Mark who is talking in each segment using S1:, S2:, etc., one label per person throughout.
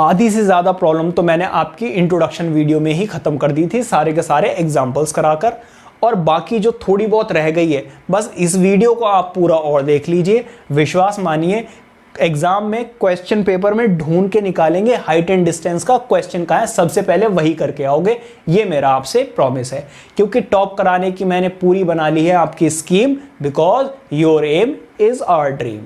S1: आधी से ज़्यादा प्रॉब्लम तो मैंने आपकी इंट्रोडक्शन वीडियो में ही ख़त्म कर दी थी, सारे के सारे एग्जाम्पल्स कराकर। और बाकी जो थोड़ी बहुत रह गई है, बस इस वीडियो को आप पूरा और देख लीजिए। विश्वास मानिए, एग्जाम में क्वेश्चन पेपर में ढूंढ के निकालेंगे हाइट एंड डिस्टेंस का क्वेश्चन कहाँ है, सबसे पहले वही करके आओगे, ये मेरा आपसे प्रॉमिस है। क्योंकि टॉप कराने की मैंने पूरी बना ली है आपकी scheme, because your aim is our dream.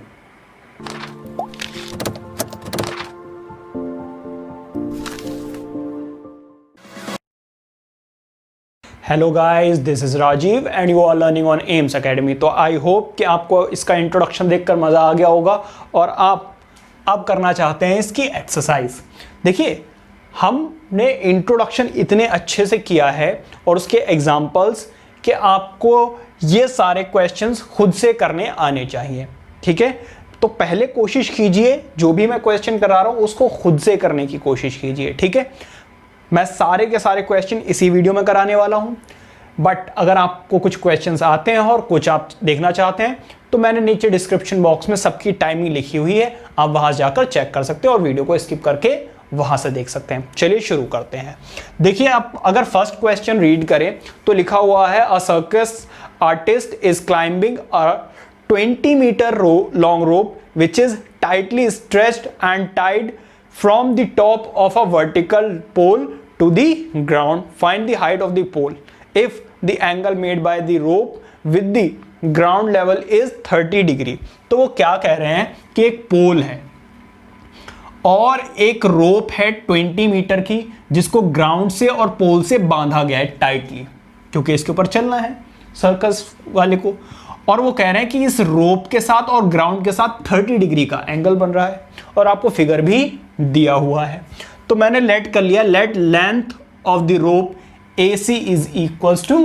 S1: Hello guys, this is Rajiv and you are learning on Aims Academy. तो आई होप कि आपको इसका इंट्रोडक्शन देखकर मज़ा आ गया होगा और आप अब करना चाहते हैं इसकी एक्सरसाइज। देखिए, हमने इंट्रोडक्शन इतने अच्छे से किया है और उसके एग्जाम्पल्स कि आपको ये सारे क्वेश्चंस खुद से करने आने चाहिए। ठीक है, तो पहले कोशिश कीजिए जो भी मैं क्वेश्चन करा रहा हूँ उसको खुद से करने की कोशिश कीजिए। ठीक है, मैं सारे के सारे क्वेश्चन इसी वीडियो में कराने वाला हूं, बट अगर आपको कुछ क्वेश्चंस आते हैं और कुछ आप देखना चाहते हैं तो मैंने नीचे डिस्क्रिप्शन बॉक्स में सबकी टाइमिंग लिखी हुई है, आप वहां जाकर चेक कर सकते हैं और वीडियो को स्किप करके वहां से देख सकते हैं। चलिए शुरू करते हैं। देखिए, आप अगर फर्स्ट क्वेश्चन रीड करें तो लिखा हुआ है a circus artist is climbing a 20 metre long rope which is tightly stretched and tied from the top of a vertical pole to the ground. Find the height of the pole if the angle made by the rope with the ground level is 30 degree. तो वो क्या कह रहे हैं कि एक पोल है और एक रोप है 20 मीटर की, जिसको ग्राउंड से और पोल से बांधा गया है टाइटली, क्योंकि इसके ऊपर चलना है सर्कस वाले को। और वो कह रहे हैं कि इस रोप के साथ और ग्राउंड के साथ 30 डिग्री का एंगल बन रहा है और आपको फिगर भी दिया हुआ है। तो मैंने लेट कर लिया, let length of the rope AC is equals to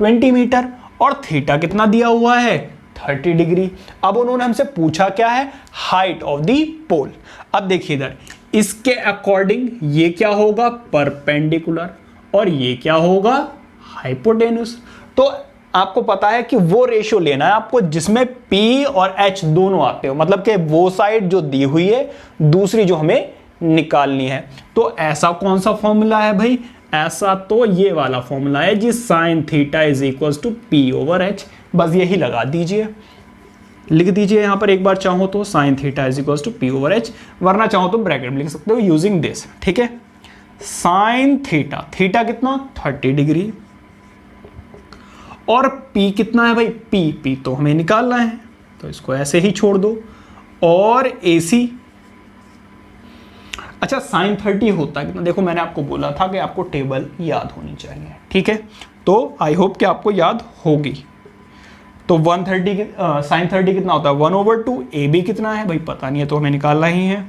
S1: 20 metre और थीटा कितना दिया हुआ है 30 डिग्री। अब उन्होंने हमसे पूछा क्या है, हाइट ऑफ द पोल। अब देखिए इधर, इसके अकॉर्डिंग ये क्या होगा, परपेंडिकुलर, और ये क्या होगा, हाइपोटेन्यूस। तो आपको पता है कि वो रेशियो लेना है आपको जिसमें P और H दोनों आते हो, मतलब कि वो साइड जो दी हुई है, दूसरी जो हमें निकालनी है। तो ऐसा कौन सा फॉर्मूला है भाई, ऐसा तो ये वाला फॉर्मूला है जी, sine theta is equals to P over H। बस यही लगा दीजिए, लिख दीजिए यहां पर एक बार चाहो तो sine theta is equals to P over H, वरना चाहो तो ब्रैकेट में लिख सकते हो यूजिंग दिस। ठीक है, साइन थीटा, थीटा कितना 30 डिग्री, और P कितना है भाई, P तो हमें निकालना है तो इसको ऐसे ही छोड़ दो, और AC, अच्छा साइन 30 होता है कितना, देखो मैंने आपको बोला था कि आपको टेबल याद होनी चाहिए। ठीक है, तो आई होप कि आपको याद होगी। तो 130 साइन 30 कितना होता है 1/2, AB कितना है भाई पता नहीं है तो हमें निकालना ही है,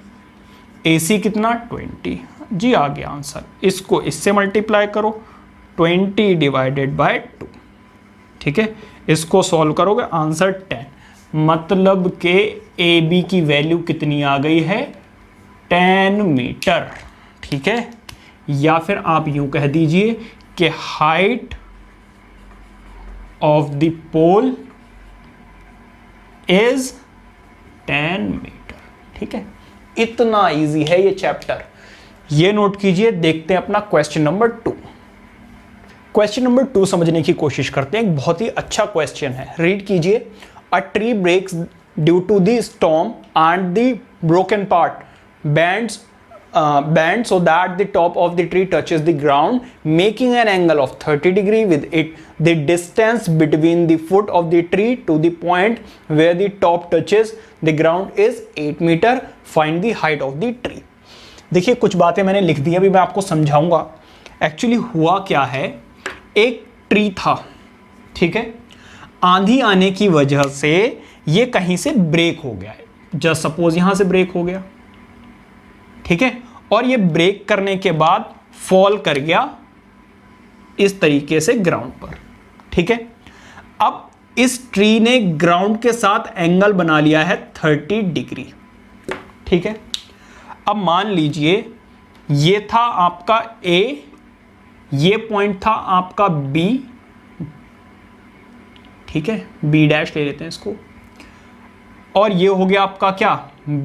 S1: AC कितना 20 जी, आ गया आंसर। इसको इससे मल्टीप्लाई करो, 20 डिवाइडेड बाय 2। ठीक है, इसको सॉल्व करोगे आंसर 10, मतलब के AB की वैल्यू कितनी आ गई है 10 मीटर। ठीक है, या फिर आप यूं कह दीजिए कि height of the pole is 10 metre. ठीक है, इतना इजी है ये चैप्टर, ये नोट कीजिए। देखते हैं अपना क्वेश्चन नंबर 2। क्वेश्चन नंबर 2 समझने की कोशिश करते हैं, एक बहुत ही अच्छा क्वेश्चन है, रीड कीजिए। A tree breaks due to the storm and the broken part bend so that the top of the tree touches the ground, making an angle of 30 degree with it. The distance between the foot of the tree to the point where the top touches the ground is 8 meter. Find the height of the tree. देखिए कुछ बातें मैंने लिख दी, अभी मैं आपको समझाऊंगा actually हुआ क्या है। एक ट्री था, ठीक है, आंधी आने की वजह से ये कहीं से ब्रेक हो गया है, जस्ट सपोज यहां से ब्रेक हो गया, ठीक है, और ये ब्रेक करने के बाद फॉल कर गया इस तरीके से ग्राउंड पर। ठीक है, अब इस ट्री ने ग्राउंड के साथ एंगल बना लिया है 30 डिग्री। ठीक है, अब मान लीजिए ये था आपका A, ये पॉइंट था आपका B, ठीक है, B डैश ले लेते हैं इसको, और ये हो गया आपका क्या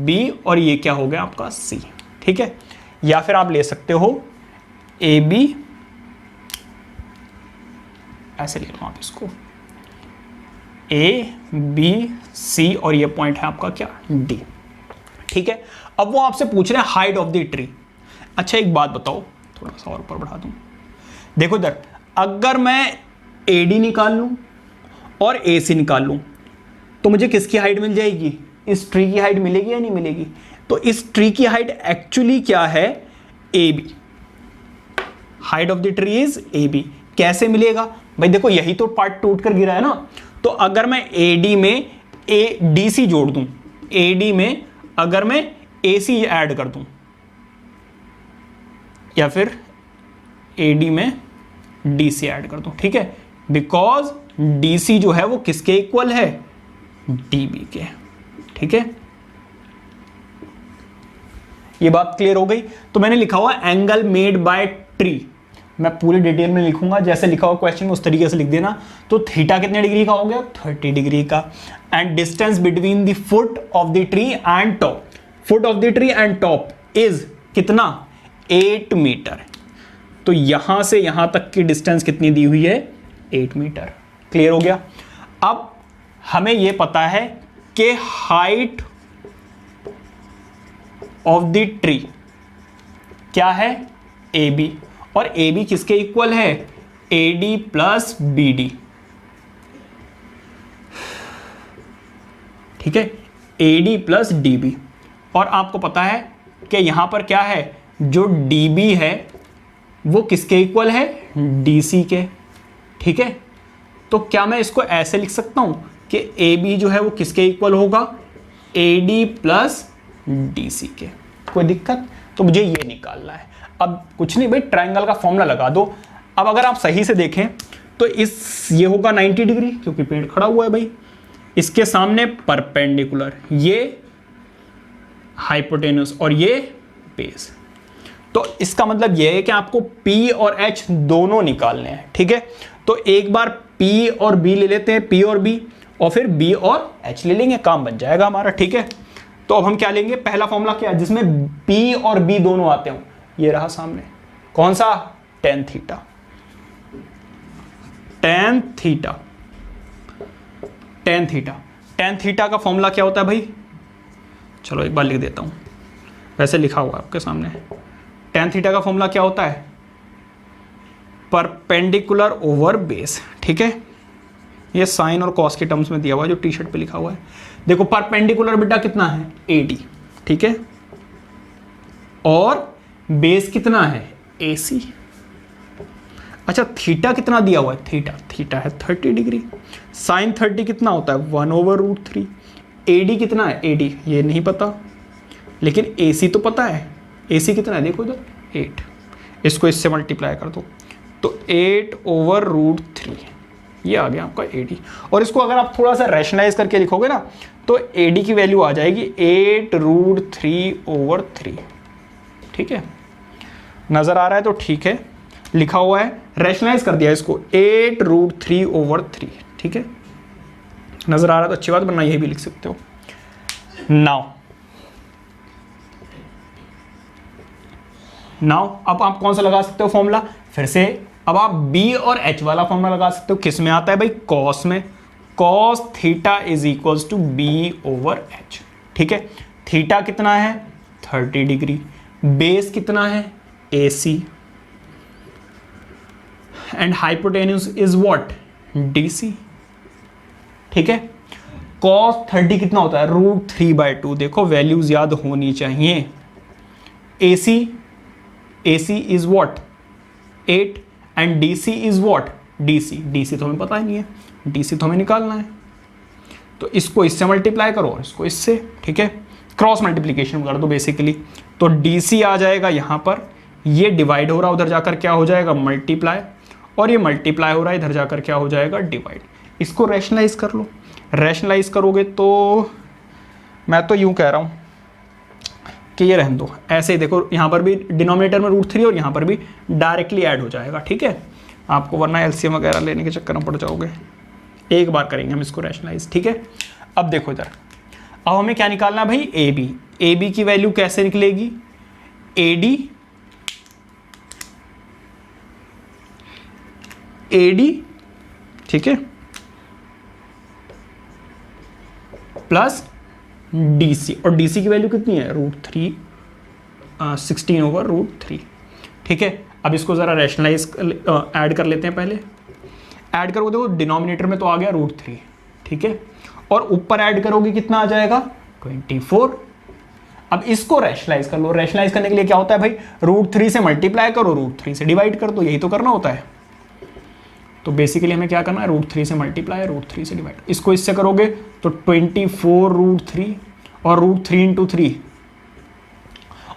S1: B, और ये क्या हो गया आपका C। ठीक है, या फिर आप ले सकते हो ए बी, ऐसे ले लो आप इसको, ए बी सी, और ये पॉइंट है आपका क्या, डी। ठीक है, अब वो आपसे पूछ रहे हैं हाइट ऑफ द ट्री। अच्छा एक बात बताओ, थोड़ा सा और ऊपर बढ़ा दूं, देखो इधर, अगर मैं ए डी निकाल लूं और ए सी निकाल लूं तो मुझे किसकी हाइट मिल जाएगी, इस ट्री की हाइट मिलेगी या नहीं मिलेगी। तो इस ट्री की हाइट एक्चुअली क्या है, A B, height of the tree is A B. कैसे मिलेगा भाई, देखो यही तो पार्ट टूट कर गिरा है ना, तो अगर मैं ए डी में ए डी सी जोड़ दूं, ए डी में अगर मैं ए सी ऐड कर दूं, या फिर ए डी में डी सी ऐड कर दूं, ठीक है, बिकॉज डी सी जो है वो किसके इक्वल है, डी बी के। ठीक है, ये बात क्लियर हो गई। तो मैंने लिखा हुआ एंगल मेड बाय ट्री, मैं पूरी डिटेल में लिखूंगा, जैसे लिखा हुआ क्वेश्चन में उस तरीके से लिख देना। तो थीटा कितने डिग्री का हो गया, 30 डिग्री का। And distance between the foot of the tree and top, foot of the tree and top is कितना, 8 मीटर। तो यहां से यहां तक की डिस्टेंस कितनी दी हुई है, 8 मीटर। क्लियर हो गया। अब हमें यह पता है कि हाइट ऑफ द ट्री क्या है, ए बी, और ए बी किसके इक्वल है, A D plus B D. ठीक है, A D plus D B. और आपको पता है कि यहां पर क्या है, जो डी बी है वो किसके इक्वल है, डी सी के। ठीक है, तो क्या मैं इसको ऐसे लिख सकता हूं कि ए बी जो है वो किसके इक्वल होगा, A D plus D C के। कोई दिक्कत, तो मुझे ये निकालना है। अब कुछ नहीं भाई, ट्रायंगल का फॉर्मूला लगा दो। अब अगर आप सही से देखें तो ये होगा 90 डिग्री, क्योंकि पेड़ खड़ा हुआ है भाई, इसके सामने परपेंडिकुलर, ये हाइपोटेन्यूस और ये बेस। तो इसका मतलब ये है कि आपको P और H दोनों निकालने हैं। ठीक है, तो एक बार P और B ले लेते हैं, P और B, और फिर B और H ले लेंगे, काम बन जाएगा हमारा। ठीक है, तो अब हम क्या लेंगे, पहला फॉर्मूला क्या है जिसमें P और B दोनों आते हो, ये रहा सामने, कौन सा, tan theta. tan theta, tan theta, tan theta का फॉर्मूला क्या होता है भाई, चलो एक बार लिख देता हूं, वैसे लिखा हुआ है आपके सामने। tan थीटा का फॉर्मूला क्या होता है, परपेंडिकुलर ओवर बेस। ठीक है, ये साइन और कॉस के टर्म्स में दिया हुआ है, जो टी शर्ट पे लिखा हुआ है। देखो परपेंडिकुलर बेटा कितना है, AD। ठीक है, और बेस कितना है, AC। अच्छा, थीटा कितना दिया हुआ है, थीटा है 30 डिग्री। साइन 30 कितना होता है, 1/√3। AD कितना है, AD ये नहीं पता, लेकिन AC तो पता है। AC कितना है, देखो इधर 8, इसको इससे मल्टीप्लाई कर दो, तो 8/√3 ये आ गया आपका AD। और इसको अगर आप थोड़ा सा रैशनलाइज करके लिखोगे ना, तो AD की वैल्यू आ जाएगी 8√3/3। ठीक है, नजर आ रहा है तो ठीक है, लिखा हुआ है, रैशनलाइज कर दिया इसको, 8√3/3। ठीक है, नजर आ रहा है तो अच्छी बात, वरना यही भी लिख सकते हो। नाउ अब आप कौन सा लगा सकते हो फॉर्मूला, फिर से अब आप B और H वाला फॉर्मूला लगा सकते हो। किस में आता है भाई, कॉस में। Cos theta is equals to B/H। ठीक है, थीटा कितना है, 30 डिग्री, बेस कितना है, AC, and hypotenuse is what, DC। ठीक है, कॉस 30 कितना होता है, √3/2। देखो वैल्यूज याद होनी चाहिए। AC is what, 8, and DC is what, DC तो हमें पता ही नहीं है, DC तो हमें निकालना है। तो इसको इससे मल्टीप्लाई करो और इसको इससे। ठीक है, क्रॉस मल्टीप्लीकेशन कर दो बेसिकली, तो DC आ जाएगा यहाँ पर, ये डिवाइड हो रहा है, उधर जाकर क्या हो जाएगा, मल्टीप्लाई, और ये मल्टीप्लाई हो रहा है, इधर जाकर क्या हो जाएगा, डिवाइड। इसको रैशनलाइज कर लो, रैशनलाइज करोगे तो मैं तो यूं कह रहा हूँ कि ये रहने दो ऐसे ही। देखो यहाँ पर भी डिनोमिनेटर में √3 और यहाँ पर भी डायरेक्टली ऐड हो जाएगा। ठीक है, आपको वरना LCM वगैरह लेने के चक्कर में पड़ जाओगे। एक बार करेंगे हम इसको रैशनलाइज। ठीक है, अब देखो इधर, अब हमें क्या निकालना है भाई, AB की वैल्यू कैसे निकलेगी, AD AD, ठीक है, प्लस DC, और DC की वैल्यू कितनी है, √3, 16/√3, ठीक है। अब इसको ज़रा रैशनलाइज ऐड कर लेते हैं। पहले ऐड करोगे, देखो डिनोमिनेटर में तो आ गया √3, ठीक है, और ऊपर ऐड करोगे कितना आ जाएगा, 24। अब इसको रैशनलाइज कर लो। रैशनलाइज करने के लिए क्या होता है भाई, √3 से मल्टीप्लाई करो, √3 से डिवाइड कर दो, यही तो करना होता है। तो बेसिकली हमें क्या करना है, √3 से मल्टीप्लाई, √3 से डिवाइड। इसको इससे करोगे तो 24√3 और √3 × 3,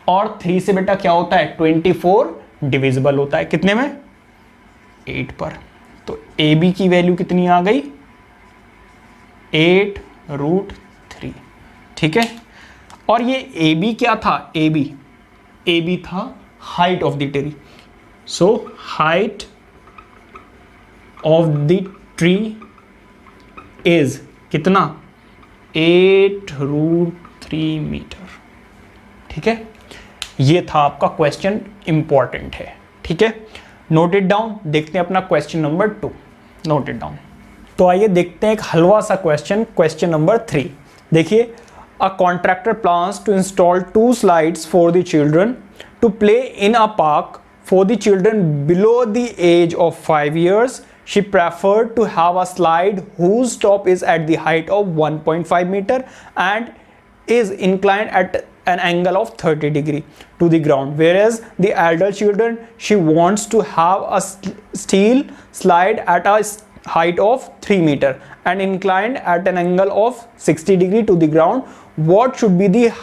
S1: और 3 से बेटा क्या होता है, 24 डिविजिबल होता है कितने में, 8 पर। तो AB की वैल्यू कितनी आ गई, 8√3, ठीक है। और ये AB क्या था, AB था height of the tree. So height of the tree is कितना, 8√3 मीटर, ठीक है। ये था आपका क्वेश्चन, इंपॉर्टेंट है, ठीक है। Note it down. देखते हैं अपना question number 2, note it down. तो आइए देखते हैं एक हलवा सा क्वेश्चन, क्वेश्चन नंबर 3। देखिए, a contractor plans to install 2 slides for the children to play in a park for the children below the age of 5 years. She preferred to have a slide whose top is at the height of 1.5 meter and is inclined at an angle of 30 degree to the ground, whereas the elder children, she wants to have a steel slide at a height of 3 meter and inclined at an angle of 60 degree to the ground. What should be the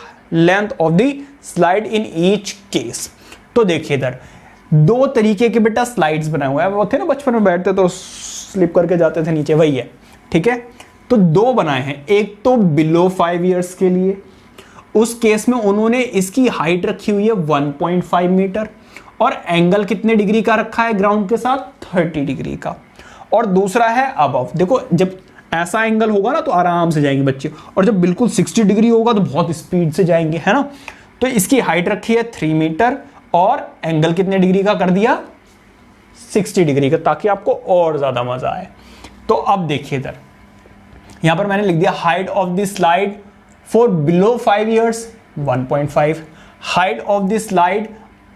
S1: length of the slide in each case? तो देखिए इधर दो तरीके के बेटा slides बनाए हुए हैं। वो थे ना बचपन में बैठते तो स्लिप करके जाते थे नीचे, वही है, ठीक है। तो दो बनाए हैं, एक तो बिलो 5 years के लिए, उस केस में उन्होंने इसकी हाइट रखी हुई है 1.5 मीटर और एंगल कितने डिग्री का रखा है ग्राउंड के साथ, 30 डिग्री का। और दूसरा है अबव। देखो जब ऐसा एंगल होगा ना तो आराम से जाएंगे बच्चे, और जब बिल्कुल 60 डिग्री होगा तो बहुत स्पीड से जाएंगे, है ना। तो इसकी हाइट रखी है 3 मीटर और एंगल कितने डिग्री का कर दिया, 60 डिग्री का, ताकि आपको और ज्यादा मजा आए। तो अब देखिए इधर, यहां पर मैंने लिख दिया height of the slide for below 5 years 1.5, height of the slide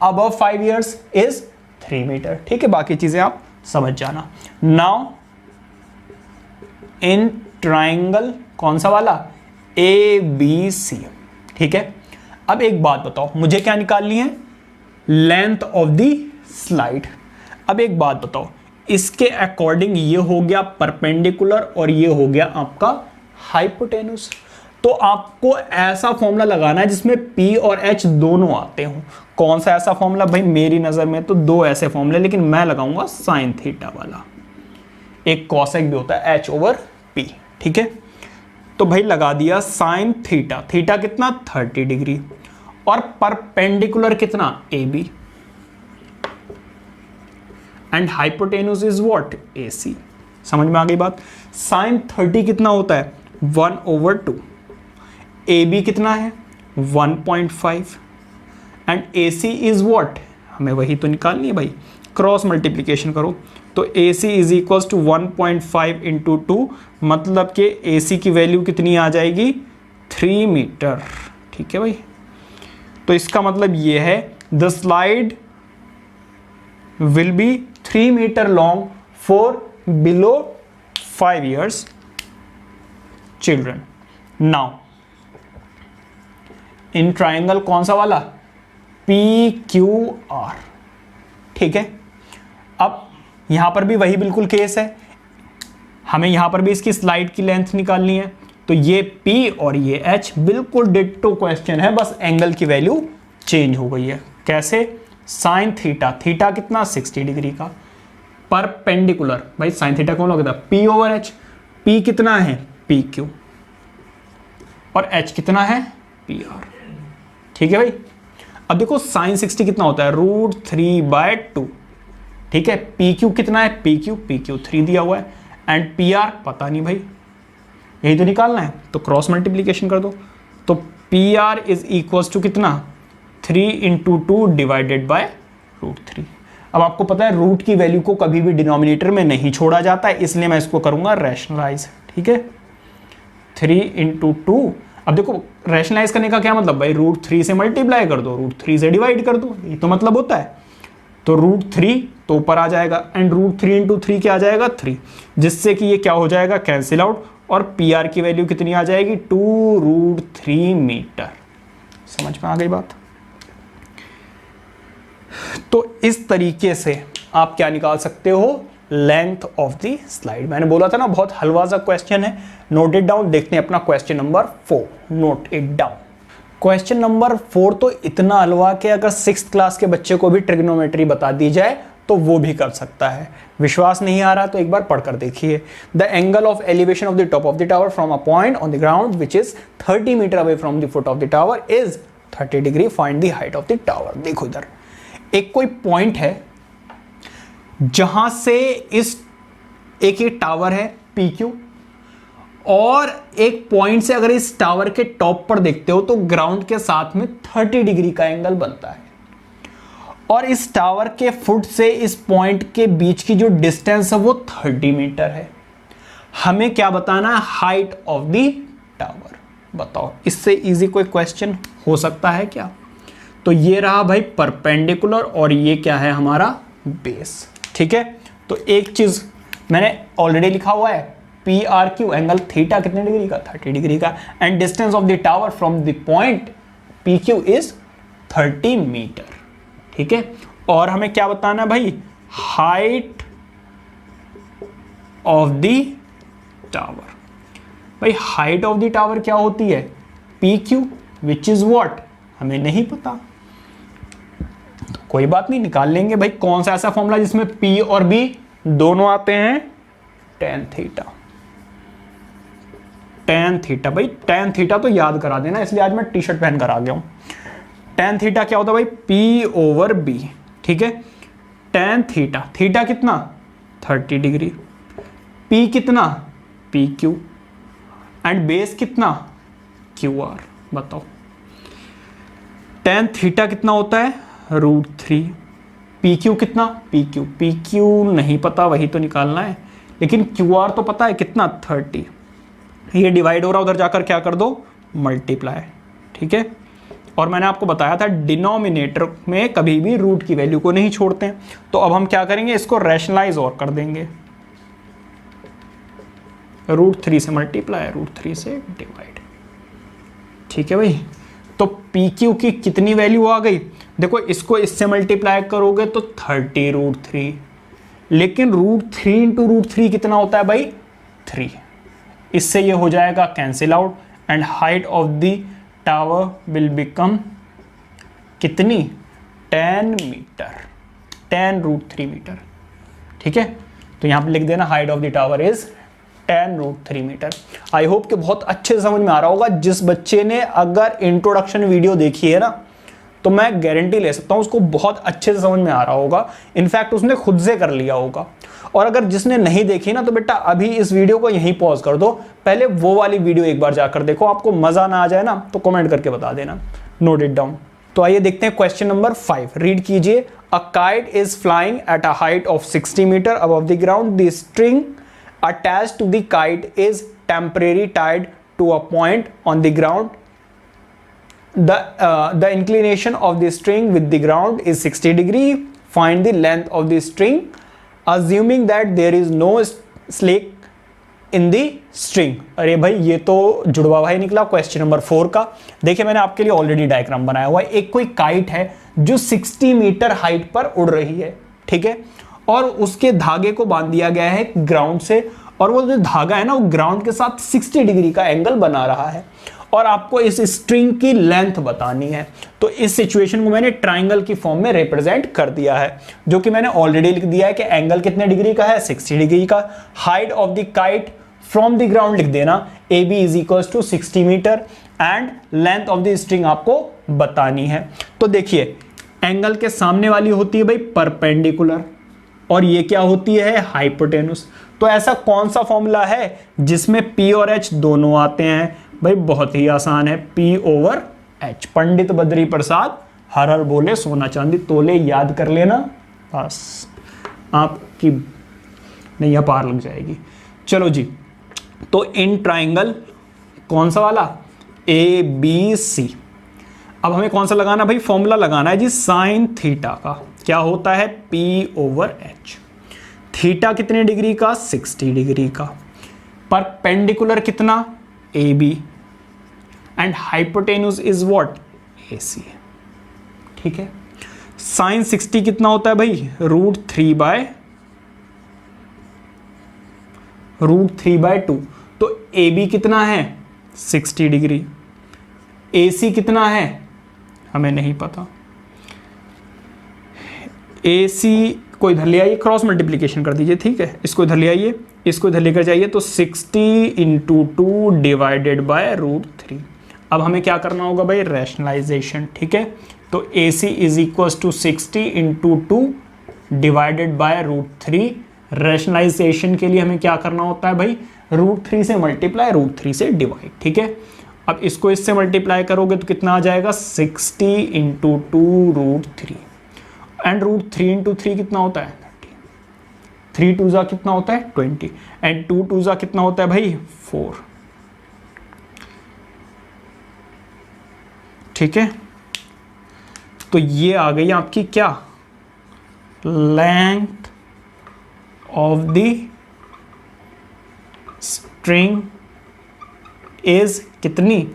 S1: above 5 years is 3 metre, ठीक है। बाकी चीजें आप समझ जाना। नाउ इन ट्राइंगल कौन सा वाला, ABC, ठीक है। अब एक बात बताओ, मुझे क्या निकालनी है, लेंथ ऑफ द स्लाइड। अब एक बात बताओ, इसके अकॉर्डिंग ये हो गया परपेंडिकुलर और ये हो गया आपका हाइपोटेन्यूस। तो आपको ऐसा फॉर्मूला लगाना है जिसमें P और H दोनों आते हो। कौन सा ऐसा फॉर्मूला भाई, मेरी नजर में तो दो ऐसे फॉर्मूले, लेकिन मैं लगाऊंगा साइन थीटा वाला। एक कॉसेक भी होता है H/P, ठीक है। तो भाई लगा दिया साइन थीटा, थीटा कितना 30 डिग्री, और परपेंडिकुलर कितना AB, and hypotenuse is what, AC। समझ में आ गई बात। साइन 30 कितना होता है, 1/2, AB कितना है 1.5, एंड AC इज व्हाट, हमें वही तो निकालनी है भाई, क्रॉस मल्टीप्लीकेशन करो तो AC इज इक्वल्स टू 1.5 × 2, मतलब कि AC की वैल्यू कितनी आ जाएगी, 3 मीटर, ठीक है भाई। तो इसका मतलब ये है the slide will be 3 metre long for below 5 years children. Now in triangle कौन सा वाला, PQR, ठीक है। अब यहां पर भी वही बिल्कुल केस है, हमें यहां पर भी इसकी स्लाइड की लेंथ निकालनी है। तो ये P और ये H बिल्कुल डिट्टो क्वेश्चन है, बस एंगल की वैल्यू चेंज हो गई है। कैसे, साइन थीटा, थीटा कितना 60 डिग्री का, परपेंडिकुलर, भाई साइन थीटा कौन लगता है, P/H, P कितना है PQ, और H कितना है PR, ठीक है भाई। अब देखो साइन 60 कितना होता है, √3/2, ठीक है। PQ कितना है, PQ 3 दिया हुआ है, एंड PR पता नहीं भाई, यही तो निकालना है, तो क्रॉस मल्टीप्लीकेशन कर दो। तो PR इज इक्वल्स टू कितना, 3 × 2 डिवाइडेड बाय √3। अब आपको पता है रूट की वैल्यू को कभी भी डिनोमिनेटर में नहीं छोड़ा जाता है, इसलिए मैं इसको करूंगा रैशनलाइज। ठीक है, 3 इंटू 2। अब देखो रैशनलाइज करने का क्या मतलब भाई, √3 से मल्टीप्लाई कर दो, √3 से डिवाइड कर दो, ये तो मतलब होता है। तो √3 तो ऊपर आ जाएगा एंड √3 इंटू 3 क्या आ जाएगा 3, जिससे कि ये क्या हो जाएगा कैंसिल आउट, और पी आर की वैल्यू कितनी आ जाएगी 2√3 मीटर। समझ में आ गई बात। तो इस तरीके से आप क्या निकाल सकते हो, लेंथ ऑफ द स्लाइड। मैंने बोला था ना बहुत हलवा सा क्वेश्चन है, नोट इट डाउन। देखते हैं अपना question number 4, note it down. Question number 4 तो इतना हलवा कि अगर 6th क्लास के बच्चे को भी ट्रिग्नोमेट्री बता दी जाए तो वो भी कर सकता है। विश्वास नहीं आ रहा तो एक बार पढ़कर देखिए। The angle of elevation of the top of the tower from a point on the ground which is 30 metre away from the foot of the tower is 30 degree, find the height of the tower. देखो इधर एक कोई point है जहां से इस एक ये टावर है PQ, और एक पॉइंट से अगर इस टावर के टॉप पर देखते हो तो ग्राउंड के साथ में 30 डिग्री का एंगल बनता है, और इस टावर के फुट से इस पॉइंट के बीच की जो डिस्टेंस है वो 30 मीटर है। हमें क्या बताना है, हाइट ऑफ द टावर। बताओ इससे इजी कोई क्वेश्चन हो सकता है क्या। तो ये रहा भाई परपेंडिकुलर और ये क्या है हमारा बेस। ठीक है, तो एक चीज मैंने ऑलरेडी लिखा हुआ है, PRQ एंगल थीटा कितने डिग्री का 30 डिग्री का, and distance of the tower from the point PQ is 30 metre. ठीक है, और हमें क्या बताना है भाई, हाइट ऑफ द टावर। भाई हाइट ऑफ द टावर क्या होती है, PQ विच इज व्हाट, हमें नहीं पता। तो कोई बात नहीं, निकाल लेंगे भाई। कौन सा ऐसा फॉर्मूला जिसमें P और B दोनों आते हैं, tan थीटा। tan थीटा भाई, tan थीटा तो याद करा देना, इसलिए आज मैं टी शर्ट पहन कर आ गया हूं। tan थीटा क्या होता है भाई, P/B। ठीक है, tan थीटा, थीटा कितना 30 डिग्री, P कितना PQ, एंड बेस कितना QR। बताओ tan थीटा कितना होता है √3, PQ कितना PQ नहीं पता, वही तो निकालना है, लेकिन QR तो पता है कितना 30। ये डिवाइड हो रहा, उधर जाकर क्या कर दो मल्टीप्लाई। ठीक है, और मैंने आपको बताया था डिनोमिनेटर में कभी भी रूट की वैल्यू को नहीं छोड़ते हैं। तो अब हम क्या करेंगे, इसको रैशनलाइज और कर देंगे, √3 से मल्टीप्लाई, √3 से डिवाइड। ठीक है भाई, तो PQ की कितनी वैल्यू आ गई, देखो इसको इससे मल्टीप्लाई करोगे तो 30√3, लेकिन √3 इंटू √3 कितना होता है भाई 3, इससे ये हो जाएगा cancel out, and height of the tower will become कितनी 10 मीटर, 10√3 मीटर। ठीक है, तो यहां पे लिख देना height of the tower is 10√3 metre. I hope कि बहुत अच्छे से समझ में आ रहा होगा। जिस बच्चे ने अगर इंट्रोडक्शन वीडियो देखी है ना, तो मैं गारंटी ले सकता हूं उसको बहुत अच्छे से समझ में आ रहा होगा, इनफैक्ट उसने खुद से कर लिया होगा। और अगर जिसने नहीं देखी ना, तो बेटा अभी इस वीडियो को यहीं पॉज कर दो, पहले वो वाली वीडियो एक बार जाकर देखो। आपको मजा ना आ जाए ना तो कमेंट करके बता देना, नोट इट डाउन। तो आइए देखते हैं क्वेश्चन नंबर 5, रीड कीजिए। A kite is flying at a height of 60 metre above the ground. The string attached to the kite is temporarily tied to a point on the ground. The inclination of the string with the ground is 60 degree. Find the length of the string, assuming that there is no slack in the string. अरे भाई ये तो जुड़वा भाई निकला question number 4 का। देखिए मैंने आपके लिए ऑलरेडी डायग्राम बनाया हुआ है। एक कोई काइट है जो 60 मीटर हाइट पर उड़ रही है, ठीक है, और उसके धागे को बांध दिया गया है ग्राउंड से, और वो जो धागा है ना वो ग्राउंड के साथ 60 डिग्री का एंगल बना रहा है, और आपको इस स्ट्रिंग की लेंथ बतानी है। तो इस सिचुएशन को मैंने ट्राइंगल की फॉर्म में रिप्रेजेंट कर दिया है, जो कि मैंने ऑलरेडी लिख दिया है कि एंगल कितने डिग्री का है 60 डिग्री का। Height of the kite from the ground लिख देना, AB is equals to 60 metre, and length of the string आपको बतानी है। तो देखिए एंगल के सामने वाली होती है भाई परपेंडिकुलर, और ये क्या होती है हाइपोटेनुस। तो ऐसा कौन सा फॉर्मूला है जिसमें P और H दोनों आते हैं भाई, बहुत ही आसान है, P/H। पंडित बद्री प्रसाद हर हर बोले सोना चांदी तोले, याद कर लेना, बस आपकी नैया पार लग जाएगी। चलो जी, तो इन ट्राइंगल कौन सा वाला, ए बी सी। अब हमें कौन सा लगाना भाई, फॉर्मूला लगाना है जी साइन थीटा का। क्या होता है, P/H। थीटा कितने डिग्री का, 60 डिग्री का। परपेंडिकुलर कितना, AB, and hypotenuse is what, AC। ठीक है, साइन 60 कितना होता है भाई, √3/2। तो AB कितना है, 60 डिग्री। AC कितना है, हमें नहीं पता। AC को इधर ले आइए, क्रॉस मल्टीप्लीकेशन कर दीजिए, ठीक है। इसको इधर ले आइए, इसको इधर लेकर जाइए, तो 60 × 2 डिवाइडेड बाय √3। अब हमें क्या करना होगा भाई, रैशनलाइजेशन, ठीक है। तो AC is equal to 60 × 2 divided by √3। Rationalisation के लिए हमें क्या करना होता है भाई, √3 से मल्टीप्लाई, √3 से डिवाइड, ठीक है। अब इसको इससे मल्टीप्लाई करोगे तो कितना आ जाएगा, 60 × 2 √3, एंड √3 × 3 कितना होता है, 30। 3 2 जा कितना होता है, 20, एंड 2 2 जा कितना होता है भाई, 4। ठीक है, तो ये आ गई आपकी क्या, length of the string is कितनी,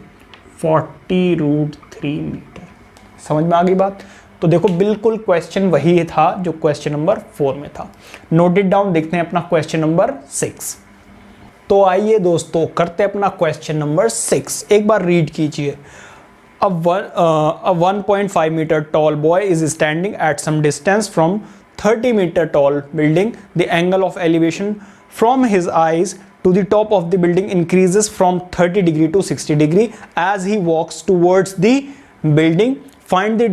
S1: 40 √3 मीटर। समझ में आ गई बात। तो देखो बिल्कुल क्वेश्चन वही था जो क्वेश्चन नंबर 4 में था। नोट इट डाउन, देखते हैं अपना क्वेश्चन नंबर 6। तो आइए दोस्तों करते हैं अपना क्वेश्चन नंबर 6। एक बार रीड कीजिए। A 1.5 meter tall boy is standing at some distance from 30 meter tall building. The angle of elevation from his eyes to the top of the building increases from 30 degree to 60 degree as he walks towards the building. Find the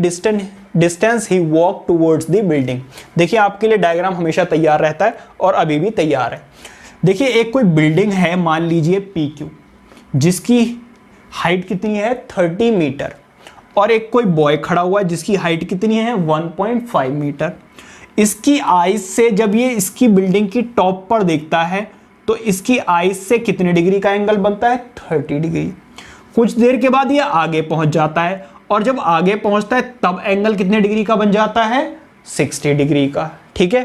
S1: distance he walked towards the building. देखिए आपके लिए diagram हमेशा तैयार रहता है और अभी भी तैयार है। देखिए एक कोई बिल्डिंग है, मान लीजिए PQ, जिसकी हाइट कितनी है, 30 मीटर, और एक कोई बॉय खड़ा हुआ है जिसकी हाइट कितनी है, 1.5 मीटर। इसकी आईज से जब ये इसकी बिल्डिंग की टॉप पर देखता है तो इसकी आईज से कितने डिग्री का एंगल बनता है, 30 डिग्री। कुछ देर के बाद ये आगे पहुंच जाता है, और जब आगे पहुंचता है तब एंगल कितने डिग्री का बन जाता है, 60 डिग्री का। ठीक है,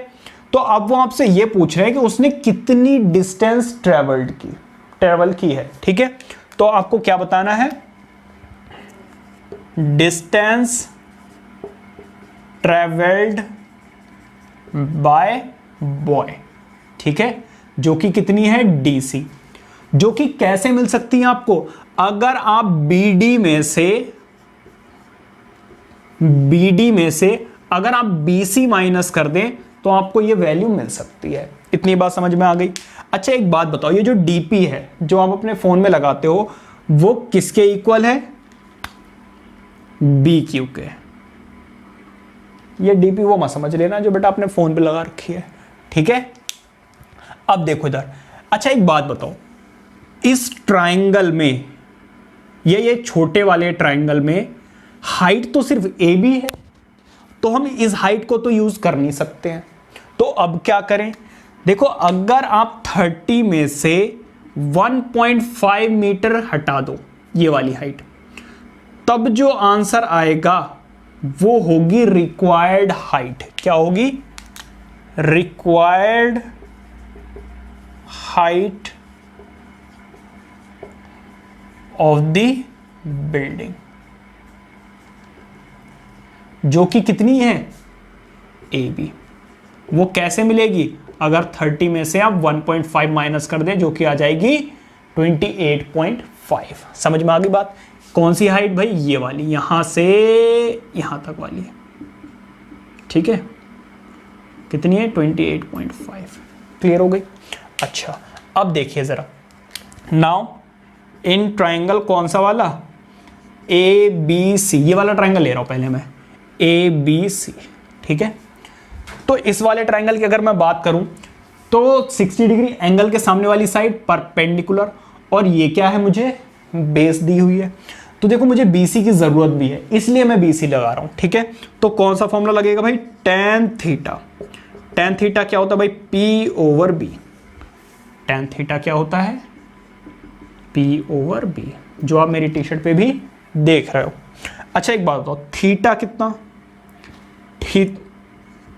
S1: तो अब वो आपसे ये पूछ रहे हैं कि उसने कितनी डिस्टेंस ट्रेवल की है। ठीक है, तो आपको क्या बताना है, डिस्टेंस ट्रेवल्ड बाय बॉय, ठीक है, जो कि कितनी है, DC, जो कि कैसे मिल सकती है आपको, अगर आप BD में से अगर आप BC माइनस कर दें तो आपको ये वैल्यू मिल सकती है। इतनी बात समझ में आ गई। अच्छा एक बात बताओ, ये जो DP है जो आप अपने फोन में लगाते हो वो किसके इक्वल है, BQ के। ये DP वो मत समझ लेना जो बेटा आपने फोन पे लगा रखी है। ठीक है, अब देखो इधर। अच्छा एक बात बताओ, इस ट्राइंगल में ये छोटे वाले ट्राइंगल में हाइट तो सिर्फ AB है, तो हम इस हाइट को तो यूज कर नहीं सकते हैं। तो अब क्या करें, देखो अगर आप 30 में से 1.5 मीटर हटा दो ये वाली हाइट, तब जो आंसर आएगा वो होगी रिक्वायर्ड हाइट। क्या होगी, required height of the building, जो कि कितनी है, AB। वो कैसे मिलेगी, अगर 30 में से आप 1.5 माइनस कर दें, जो कि आ जाएगी 28.5। समझ में आ गई बात। कौन सी हाइट भाई, ये वाली, यहां से यहां तक वाली। ठीक है, कितनी है, 28.5। क्लियर हो गई। अच्छा अब देखिए जरा, नाउ इन ट्राइंगल कौन सा वाला, ABC, ये वाला ट्राइंगल ले रहा हूं पहले मैं, ABC। ठीक है, तो इस वाले ट्राइंगल की अगर मैं बात करूं तो 60 डिग्री एंगल के सामने वाली साइड परपेंडिकुलर, और ये क्या है, मुझे बेस दी हुई है। तो देखो मुझे BC की जरूरत भी है, इसलिए मैं BC लगा रहा हूं। ठीक है, तो कौन सा फॉर्मूला लगेगा भाई, tan थीटा टेन थीटा क्या होता है भाई, P over B. Tan theta क्या होता है, पी ओवर बी, जो आप मेरी टी शर्ट पे भी देख रहे हो। अच्छा एक बात बताओ, थीटा कितना,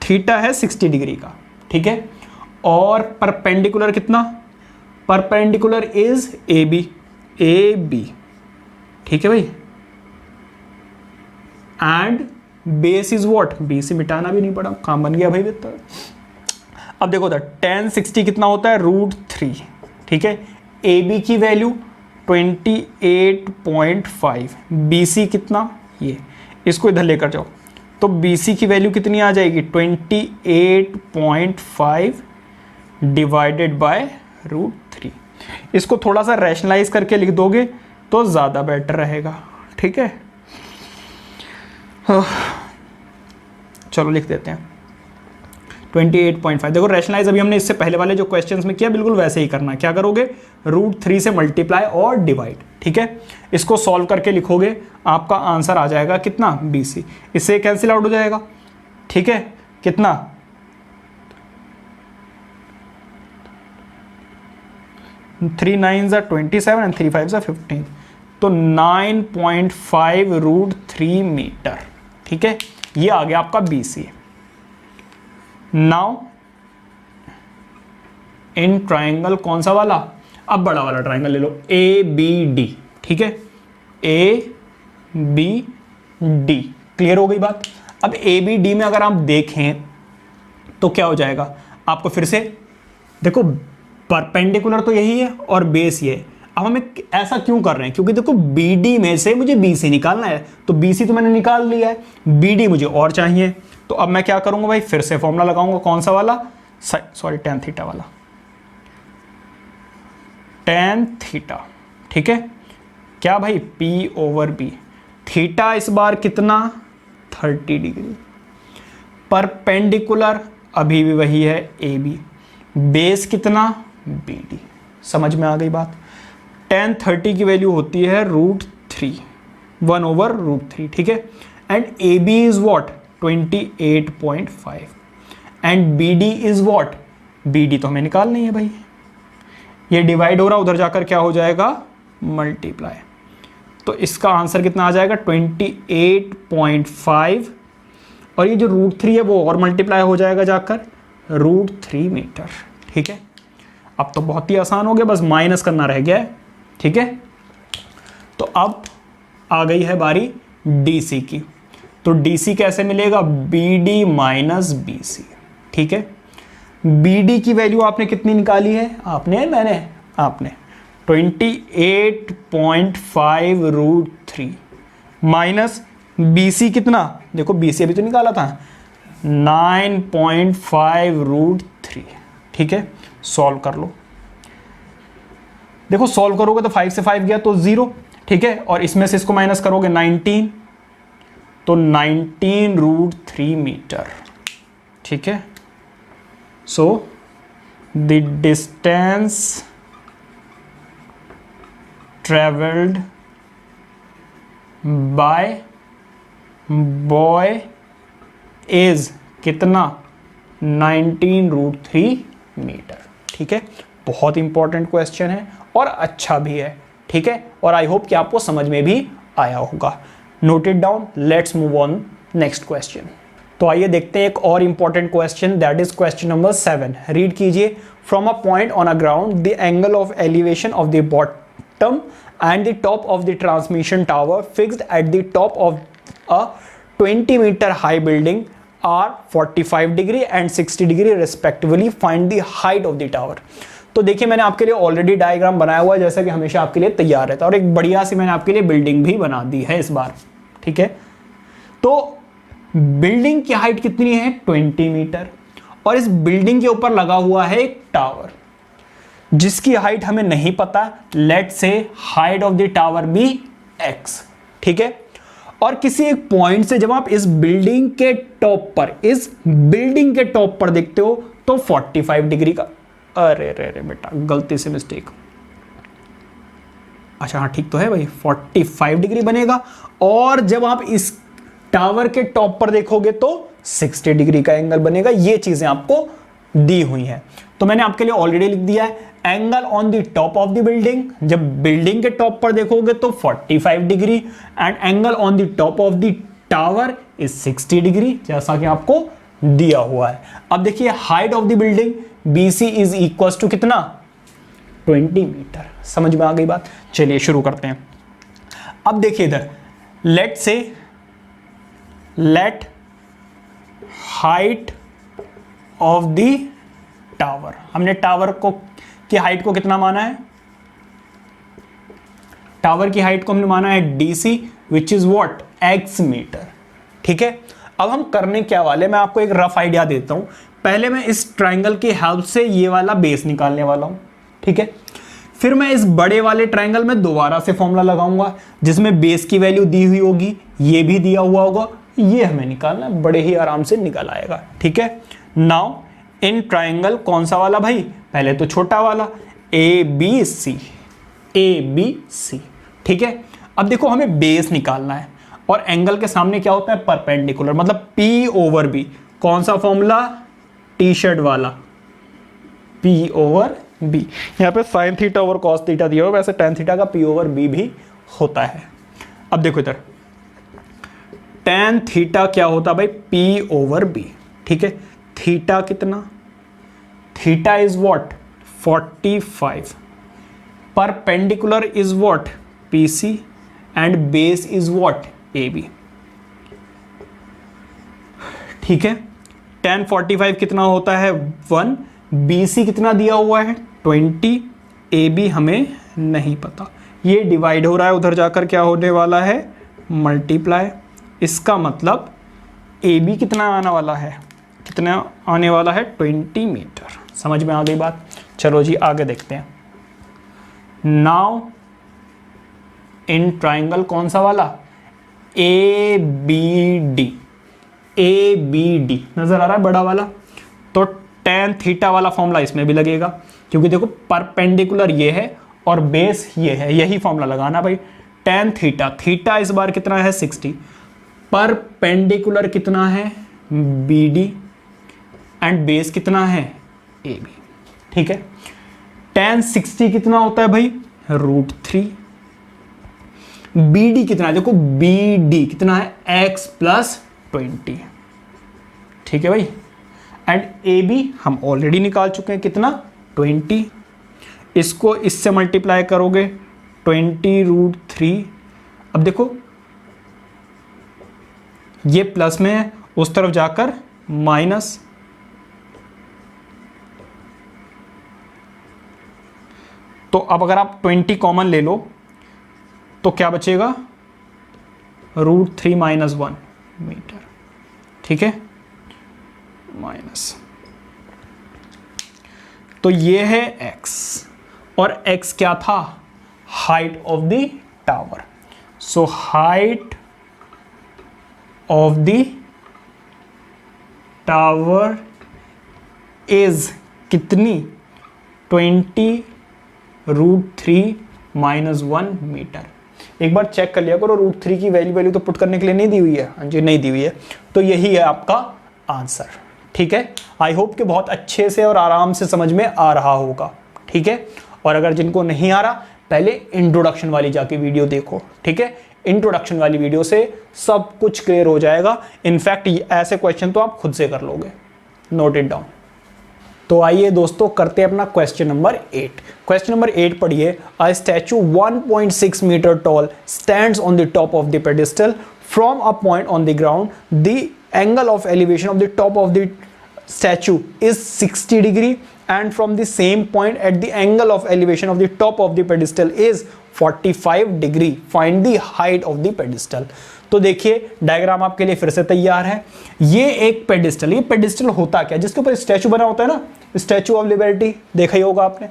S1: थीटा है 60 डिग्री का, ठीक है, और परपेंडिकुलर कितना, perpendicular is A B, A B, ठीक है भाई, and base is what, base से मिटाना भी नहीं पड़ा, काम बन गया भाई बेहतर। अब देखो था tan 60 कितना होता है, √3, ठीक है, ए बी की वैल्यू 28.5, बी सी कितना, ये इसको इधर लेकर जाओ तो बी सी की वैल्यू कितनी आ जाएगी, 28.5 डिवाइडेड बाय √3। इसको थोड़ा सा रैशनलाइज करके लिख दोगे तो ज़्यादा बेटर रहेगा, ठीक है। चलो लिख देते हैं 28.5। देखो रैशनलाइज अभी हमने इससे पहले वाले जो क्वेश्चंस में किया बिल्कुल वैसे ही करना है। क्या करोगे, √3 से मल्टीप्लाई और डिवाइड, ठीक है। इसको सॉल्व करके लिखोगे, आपका आंसर आ जाएगा कितना, BC। इससे कैंसिल आउट हो जाएगा, ठीक है, कितना 3 9s are 27 and 3 5s are 15, तो 9.5 √3 मीटर, ठीक है, ये आ गया आपका BC। नाउ इन ट्राइंगल कौन सा वाला, अब बड़ा वाला ट्राइंगल ले लो, ABD, ठीक है, ABD, क्लियर हो गई बात। अब ABD में अगर आप देखें तो क्या हो जाएगा, आपको फिर से देखो परपेंडिकुलर तो यही है और बेस ये है। अब हम ऐसा क्यों कर रहे हैं, क्योंकि देखो BD में से मुझे BC निकालना है, तो BC तो मैंने निकाल लिया है, BD मुझे और चाहिए। तो अब मैं क्या करूंगा भाई, फिर से फॉर्मूला लगाऊंगा, कौन सा वाला, सॉरी tan थीटा वाला, tan थीटा, ठीक है, क्या भाई P ओवर B, थीटा इस बार कितना 30 डिग्री, परपेंडिकुलर अभी भी वही है AB, बेस कितना BD, समझ में आ गई बात। tan 30 की वैल्यू होती है √3, 1 ओवर √3, ठीक है, and AB is what 28.5 and BD is what, BD तो हमें निकालना ही है भाई, ये डिवाइड हो रहा, उधर जाकर क्या हो जाएगा, मल्टीप्लाई, तो इसका आंसर कितना आ जाएगा 28.5, और ये जो √3 है वो और मल्टीप्लाई हो जाएगा जाकर √3 मीटर, ठीक है। अब तो बहुत ही आसान हो गया, बस माइनस करना रह गया है, ठीक है। तो अब आ गई है बारी DC की, तो DC कैसे मिलेगा, BD माइनस BC, ठीक है। BD की वैल्यू आपने कितनी निकाली है, आपने, मैंने, आपने 28.5 √3 माइनस BC कितना, देखो BC अभी तो निकाला था 9.5 √3, ठीक है। सॉल्व कर लो, देखो सॉल्व करोगे तो 5 से 5 गया तो 0, ठीक है, और इसमें से इसको माइनस करोगे 19, तो 19 √3 मीटर, ठीक है। So the distance travelled by boy is कितना, 19 √3 मीटर, ठीक है। बहुत इंपॉर्टेंट क्वेश्चन है और अच्छा भी है, ठीक है, और आई होप कि आपको समझ में भी आया होगा। Note it down, let's move on next question. तो आइए देखते हैं एक और important question, that is question number 7। Read कीजिए, from a point on a ground the angle of elevation of the bottom and the top of the transmission tower fixed at the top of a 20-meter high building are 45 degree and 60 degree respectively. Find the height of the tower. तो देखिए मैंने आपके लिए already diagram बनाया हुआ है, जैसा कि हमेशा आपके लिए तैयार रहता है, और एक बढ़िया सी मैंने आपके लिए बिल्डिंग भी बना दी है इस बार, ठीक है। तो बिल्डिंग की हाइट कितनी है, 20 मीटर, और इस बिल्डिंग के ऊपर लगा हुआ है एक टावर जिसकी हाइट हमें नहीं पता, लेट से height of the tower be x, ठीक है। और किसी एक पॉइंट से जब आप इस बिल्डिंग के टॉप पर, इस बिल्डिंग के टॉप पर देखते हो तो 45 डिग्री का, अरे रे रे बेटा गलती से मिस्टेक, अच्छा हाँ ठीक तो है भाई, 45 डिग्री बनेगा। और जब आप इस टावर के टॉप पर देखोगे तो 60 डिग्री का एंगल बनेगा। ये चीजें आपको दी हुई हैं, तो मैंने आपके लिए ऑलरेडी लिख दिया है। Angle on the top of the building, जब बिल्डिंग के टॉप पर देखोगे तो 45 degree, and angle on the top of the tower is 60 degree, जैसा कि आपको दिया हुआ है। अब देखिए height of the building BC is equal to कितना, 20 मीटर। समझ में आ गई बात? चलिए शुरू करते हैं। अब देखिए इधर, let height of the tower, हमने टावर को की हाइट को कितना माना है, टावर की हाइट को हमने माना है DC which is what, x metre. ठीक है, अब हम करने क्या वाले, मैं आपको एक रफ आइडिया देता हूं। पहले मैं इस ट्राइंगल की हेल्प से ये वाला बेस निकालने वाला हूं, ठीक है। फिर मैं इस बड़े वाले ट्राइंगल में दोबारा से फॉर्मूला लगाऊंगा जिसमें बेस की वैल्यू दी हुई होगी, ये भी दिया हुआ होगा, ये हमें निकालना है, बड़े ही आराम से निकल आएगा। ठीक है, नाउ इन ट्राइंगल कौन सा वाला भाई, पहले तो छोटा वाला ABC, ठीक है। अब देखो हमें बेस निकालना है और एंगल के सामने क्या होता है, परपेंडिकुलर, मतलब P/B। कौन सा फॉर्मूला, टी शर्ट वाला, P/B। यहाँ पे sin थीटा और cos थीटा दिया हुआ, वैसे tan थीटा का P/B भी होता है। अब देखो इधर tan थीटा क्या होता भाई, P/B। ठीक है, थीटा कितना, theta is what, 45, perpendicular is what, PC, and base is what, AB। ठीक है, tan 45 कितना होता है, 1, BC कितना दिया हुआ है, 20, AB हमें नहीं पता, ये डिवाइड हो रहा है, उधर जाकर क्या होने वाला है, मल्टीप्लाई। इसका मतलब AB कितना आने वाला है, कितना आने वाला है, 20 मीटर। समझ में आ गई बात? चलो जी आगे देखते हैं। नाउ इन ट्राइंगल कौन सा वाला, ABD नजर आ रहा है बड़ा वाला, तो tan थीटा वाला फॉर्मूला इसमें भी लगेगा, क्योंकि देखो परपेंडिकुलर ये है और बेस ये है, यही फॉर्मूला लगाना भाई। tan थीटा इस बार कितना है, 60, परपेंडिकुलर कितना है, BD, एंड बेस कितना है, AB। ठीक है, tan 60 कितना होता है भाई, √3, BD कितना है, देखो BD कितना है, x + 20। ठीक है भाई, एंड AB हम ऑलरेडी निकाल चुके हैं, कितना, 20। इसको इससे मल्टीप्लाई करोगे, 20√3। अब देखो ये प्लस में है, उस तरफ जाकर माइनस, तो अब अगर आप 20 कॉमन ले लो तो क्या बचेगा, √3 - 1 मीटर। ठीक है, माइनस, तो ये है x, और x क्या था, height of the tower. So height of the tower is कितनी, 20√3 - 1 मीटर। एक बार चेक कर लिया करो, √3 की वैल्यू तो पुट करने के लिए नहीं दी हुई है, हाँ जी नहीं दी हुई है, तो यही है आपका आंसर। ठीक है, आई होप कि बहुत अच्छे से और आराम से समझ में आ रहा होगा। ठीक है, और अगर जिनको नहीं आ रहा, पहले इंट्रोडक्शन वाली जाके वीडियो देखो। ठीक है, इंट्रोडक्शन वाली वीडियो से सब कुछ क्लियर हो जाएगा। इनफैक्ट ऐसे क्वेश्चन तो आप खुद से कर लोगे, नोट इट डाउन। तो आइए दोस्तों करते हैं अपना क्वेश्चन नंबर 8। क्वेश्चन नंबर 8 पढ़िए। A statue 1.6 metre tall stands on the top of the pedestal from a point on the ground. The angle of elevation of the top of the statue is 60 degree and from the same point at the angle of elevation of the top of the pedestal is 45 degree. Find the height of the pedestal. तो देखिए diagram आपके लिए फिर से तैयार है। ये एक पेडिस्टल, ये पेडिस्टल होता क्या, जिसके ऊपर स्टैचू बना होता है ना, स्टैचू ऑफ लिबर्टी, देखा ही होगा आपने,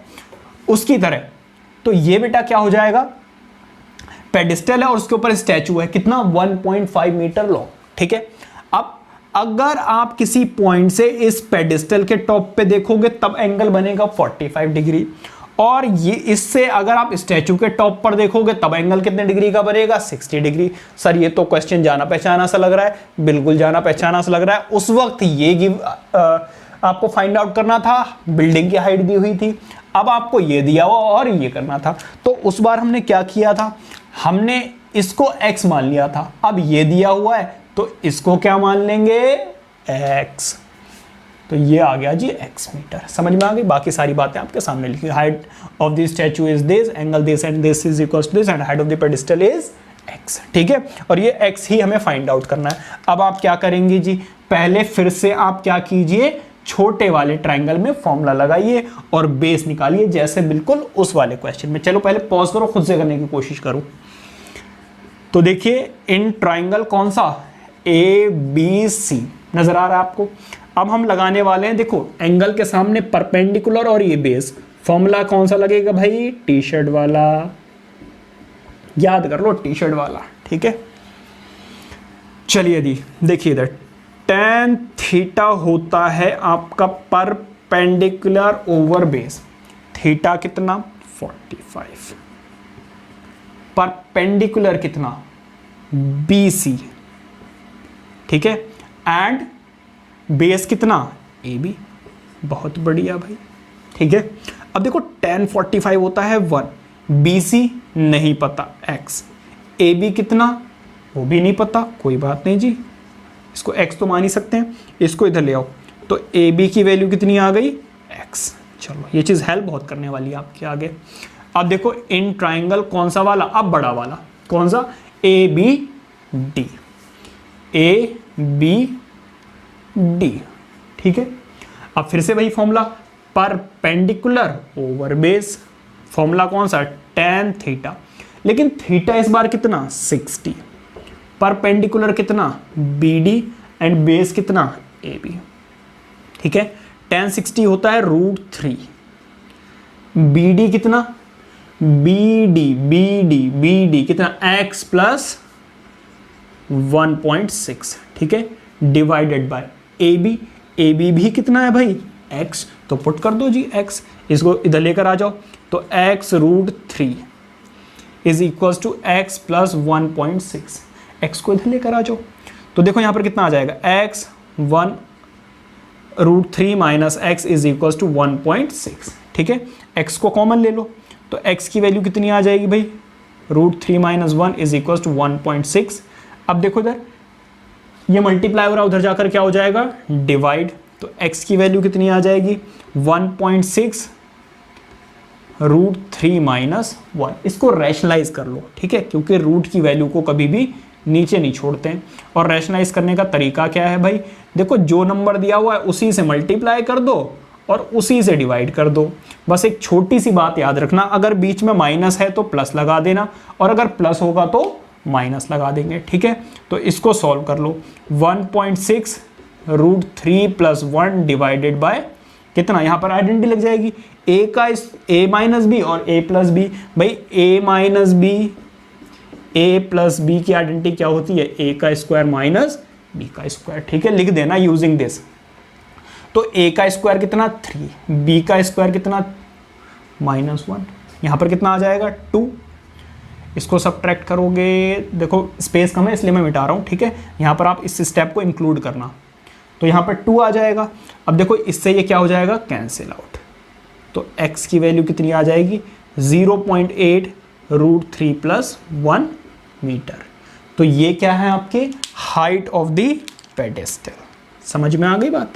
S1: उसकी तरह। तो ये बेटा क्या हो जाएगा, पेडिस्टल है और उसके ऊपर स्टैचू है, कितना, 1.5 मीटर लॉन्ग। ठीक है, अब अगर आप किसी पॉइंट से इस पेडिस्टल के टॉप पे देखोगे तब एंगल बनेगा 45 डिग्री, और ये इससे अगर आप स्टैचू के टॉप पर देखोगे तब एंगल कितने डिग्री का बनेगा, 60 डिग्री। सर ये तो क्वेश्चन जाना पहचाना सा लग रहा है, बिल्कुल जाना पहचाना सा लग रहा है। उस वक्त ये आपको फाइंड आउट करना था, बिल्डिंग की हाइट दी हुई थी, अब आपको ये दिया हुआ और ये करना था। तो उस बार हमने क्या किया था, हमने इसको x मान लिया था, अब ये दिया हुआ है तो इसको क्या मान लेंगे, x। तो ये आ गया जी x मीटर। समझ में आ गई, बाकी सारी बातें आपके सामने लिखी। Height of the statue is this, angle this and this is equal to this and height of the pedestal is x। ठीक है, और ये x ही हमें फाइंड आउट करना है। अब आप क्या करेंगे जी, पहले फिर से आप क्या कीजिए, छोटे वाले ट्रायंगल में फॉर्मूला लगाइए और बेस निकालिए, जैसे बिल्कुल उस वाले क्वेश्चन में। चलो पहले पॉज करो, खुद से करने की कोशिश करो। तो देखिए इन ट्रायंगल कौन सा, ABC नजर आ रहा है आपको। अब हम लगाने वाले हैं, देखो एंगल के सामने परपेंडिकुलर और ये बेस। फॉर्मूला कौन सा लगेगा भाई, टी शर्ट वाला, याद कर लो टी शर्ट वाला। ठीक है, चलिए दी देखिए इधर tan थीटा होता है आपका परपेंडिकुलर ओवर बेस। थीटा कितना 45, परपेंडिकुलर कितना BC। ठीक है, एंड बेस कितना AB। बहुत बढ़िया भाई। ठीक है, अब देखो tan 45 होता है 1, BC नहीं पता x, AB कितना वो भी नहीं पता, कोई बात नहीं जी, इसको x तो मान ही सकते हैं, इसको इधर ले आओ तो AB की वैल्यू कितनी आ गई x। चलो ये चीज़ हेल्प बहुत करने वाली है आपके आगे। अब देखो इन ट्राइंगल कौन सा वाला, अब बड़ा वाला कौन सा, ABD, ABD। ठीक है, अब फिर से वही formula, perpendicular over base. Formula कौन सा, tan थीटा, लेकिन थीटा इस बार कितना 60, परपेंडिकुलर कितना BD एंड बेस कितना AB। ठीक है, tan 60 होता है √3, BD कितना BD कितना x प्लस 1.6। ठीक है, डिवाइडेड बाय AB भी कितना है भाई x, तो पुट कर दो जी x, इसको इधर लेकर आ जाओ तो x √3 is equal to x plus 1.6। x को इधर लेकर आ जाओ तो देखो यहां पर कितना आ जाएगा, x 1 √3 minus x is equal to 1.6। ठीक है, x को कॉमन ले लो तो x की वैल्यू कितनी आ जाएगी भाई, √3 माइनस 1 इज इक्वल टू 1.6। अब देखो इधर ये मल्टीप्लाई हो रहा है, उधर जाकर क्या हो जाएगा डिवाइड, तो x की वैल्यू कितनी आ जाएगी 1.6 √3 माइनस 1। इसको रैशनलाइज कर लो। ठीक है, क्योंकि रूट की वैल्यू को कभी भी नीचे नहीं छोड़ते हैं। और रैशनलाइज करने का तरीका क्या है भाई, देखो जो नंबर दिया हुआ है उसी से मल्टीप्लाई कर दो और उसी से डिवाइड कर दो। बस एक छोटी सी बात याद रखना, अगर बीच में माइनस है तो प्लस लगा देना और अगर प्लस होगा तो माइनस लगा देंगे। ठीक है, तो इसको सॉल्व कर लो, 1.6 √3 प्लस 1 डिवाइडेड बाय कितना, यहाँ पर आइडेंटिटी लग जाएगी a का a माइनस बी और a प्लस बी। भाई a minus B, a plus B की आइडेंटिटी क्या होती है, a का स्क्वायर माइनस b का स्क्वायर। ठीक है, लिख देना यूजिंग दिस। तो a का स्क्वायर कितना 3, b का स्क्वायर कितना -1, यहाँ पर कितना आ जाएगा 2। इसको सब्ट्रैक्ट करोगे, देखो स्पेस कम है इसलिए मैं मिटा रहा हूँ। ठीक है, यहाँ पर आप इस स्टेप को इंक्लूड करना, तो यहाँ पर 2 आ जाएगा। अब देखो इससे ये क्या हो जाएगा कैंसिल आउट, तो x की वैल्यू कितनी आ जाएगी 0.8 √3 प्लस 1 मीटर। तो ये क्या है आपके हाइट ऑफ द पेडेस्टल। समझ में आ गई बात,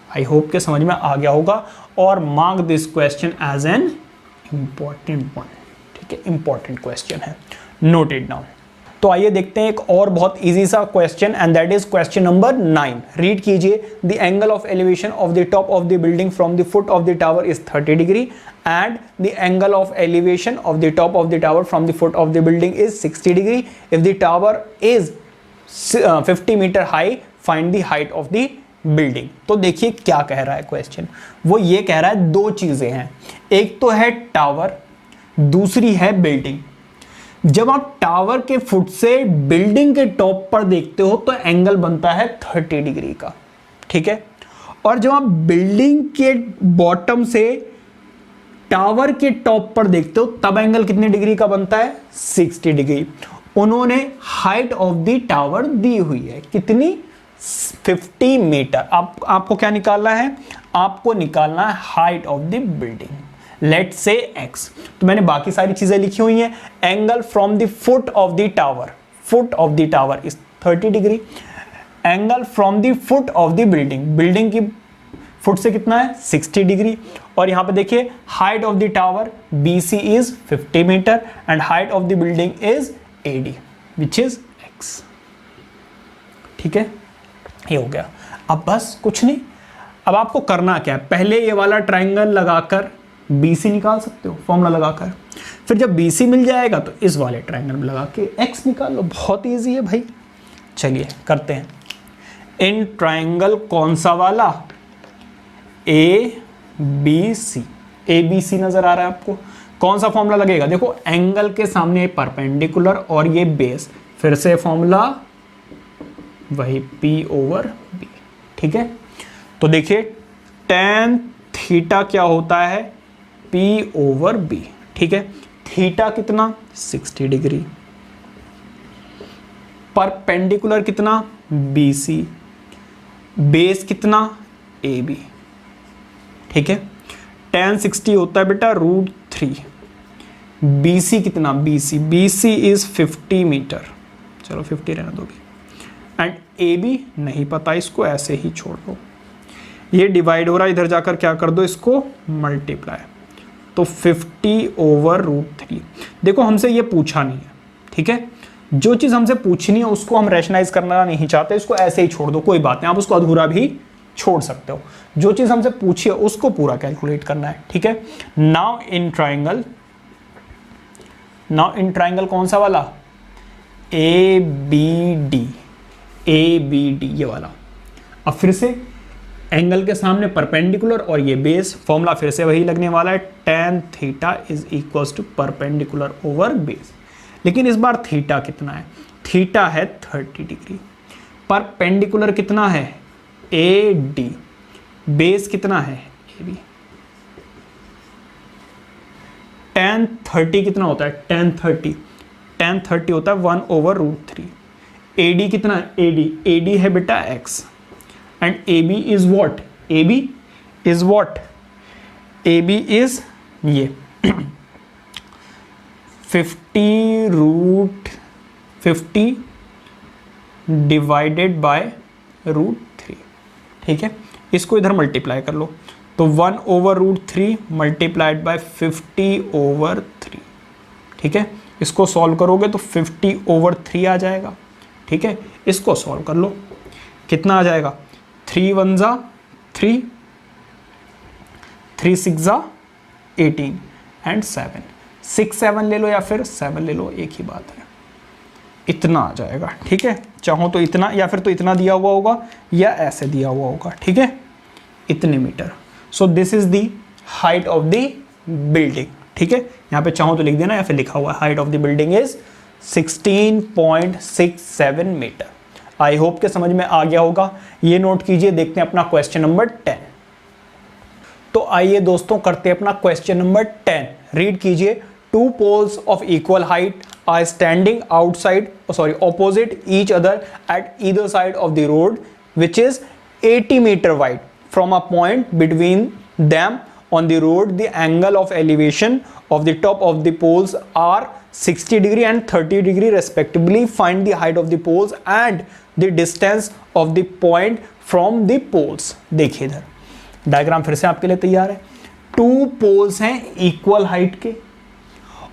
S1: आई होप के समझ में आ गया होगा। और mark this question as an important one. ठीक है, इंपॉर्टेंट क्वेश्चन है, नोट इट डाउन। तो आइए देखते हैं एक और बहुत इजी सा question and that is question number 9। Read कीजिए, the angle of elevation of the top of the building from the foot of the tower is 30 degree and the angle of elevation of the top of the tower from the foot of the building is 60 degree. If the tower is 50 metre high, find the height of the building. तो देखिए क्या कह रहा है question, वो ये कह रहा है दो चीजें हैं, एक तो है टावर, दूसरी है बिल्डिंग। जब आप टावर के फुट से बिल्डिंग के टॉप पर देखते हो तो एंगल बनता है 30 डिग्री का। ठीक है, और जब आप बिल्डिंग के बॉटम से टावर के टॉप पर देखते हो तब एंगल कितने डिग्री का बनता है, 60 डिग्री। उन्होंने हाइट ऑफ द टावर दी हुई है कितनी, 50 मीटर। आपको क्या निकालना है, आपको निकालना है height of the building, let से x। तो मैंने बाकी सारी चीजें लिखी हुई हैं। Angle from the foot of the tower, foot of the tower is 30 degree. Angle from the foot of the building, building की फुट से कितना है, 60 डिग्री। और यहां पे देखिए height of the tower BC is 50 metre and height of the building is AD which is x। ठीक है, ये हो गया। अब बस कुछ नहीं, अब आपको करना क्या है, पहले ये वाला ट्राइंगल लगाकर BC निकाल सकते हो फॉर्मूला लगाकर, फिर जब BC मिल जाएगा तो इस वाले ट्राइंगल में लगा के x निकाल लो। बहुत इजी है भाई। चलिए करते हैं। इन ट्राइंगल कौन सा वाला, ABC, ABC नजर आ रहा है आपको। कौन सा फॉर्मूला लगेगा, देखो एंगल के सामने परपेंडिकुलर और ये बेस, फिर से फॉर्मूला वही P/B। ठीक है, तो देखिए tan थीटा क्या होता है, P/B। ठीक है, थीटा कितना, 60 डिग्री, परपेंडिकुलर कितना, BC, बेस कितना, AB। ठीक है, tan 60 होता है बेटा √3। BC कितना, BC इज 50 मीटर, चलो 50 रहने दोगे। एंड AB नहीं पता, इसको ऐसे ही छोड़ दो। ये डिवाइड हो रहा है, इधर जाकर क्या कर दो, इसको मल्टीप्लाई, तो 50/√3। देखो हमसे ये पूछा नहीं है, ठीक है, जो चीज़ हमसे पूछनी है उसको हम रैशनलाइज करना नहीं चाहते, इसको ऐसे ही छोड़ दो, कोई बात नहीं, आप उसको अधूरा भी छोड़ सकते हो। जो चीज़ हमसे पूछी है उसको पूरा कैलकुलेट करना है। ठीक है, नाउ इन ट्राइंगल कौन सा वाला, ABD, ये वाला। अब फिर से एंगल के सामने परपेंडिकुलर और ये बेस, फॉर्मूला फिर से वही लगने वाला है, tan theta is equals to perpendicular over base. लेकिन इस बार थीटा कितना है, थीटा है 30 डिग्री, परपेंडिकुलर कितना है, AD, बेस कितना है, AB। tan 30 कितना होता है, tan 30 होता है 1/√3। AD कितना है, AD है बेटा x and AB is what, AB is ये 50/50 डिवाइडेड बाय √3। ठीक है, इसको इधर मल्टीप्लाई कर लो, तो 1/√3 मल्टीप्लाइड बाय 50/3। ठीक है, इसको सॉल्व करोगे तो 50/3 आ जाएगा। ठीक है, इसको सॉल्व कर लो, कितना आ जाएगा, 3 1 जा 3, 3 6 जा 18 एंड 7, 6 7 ले लो या फिर 7 ले लो, एक ही बात है, इतना आ जाएगा। ठीक है, चाहो तो इतना या फिर तो इतना दिया हुआ होगा या ऐसे दिया हुआ होगा। ठीक है, इतने metre. So this is the height of the building. ठीक है, यहाँ पे चाहो तो लिख देना या फिर लिखा हुआ है height of the building is 16.67 metre. I hope के समझ में आ गया होगा। ये नोट कीजिए, देखते हैं अपना क्वेश्चन नंबर 10। तो आइए दोस्तों करते हैं अपना क्वेश्चन नंबर 10। रीड कीजिए, two poles of equal height are standing opposite each other at either side of the road which is 80 meter wide. From a point between them on the road, the angle of elevation of the top of the poles are 60 degree and 30 degree respectively. Find the height of the poles and the distance of the point from the poles. देखिए इधर diagram फिर से आपके लिए तैयार है। Two poles हैं equal height के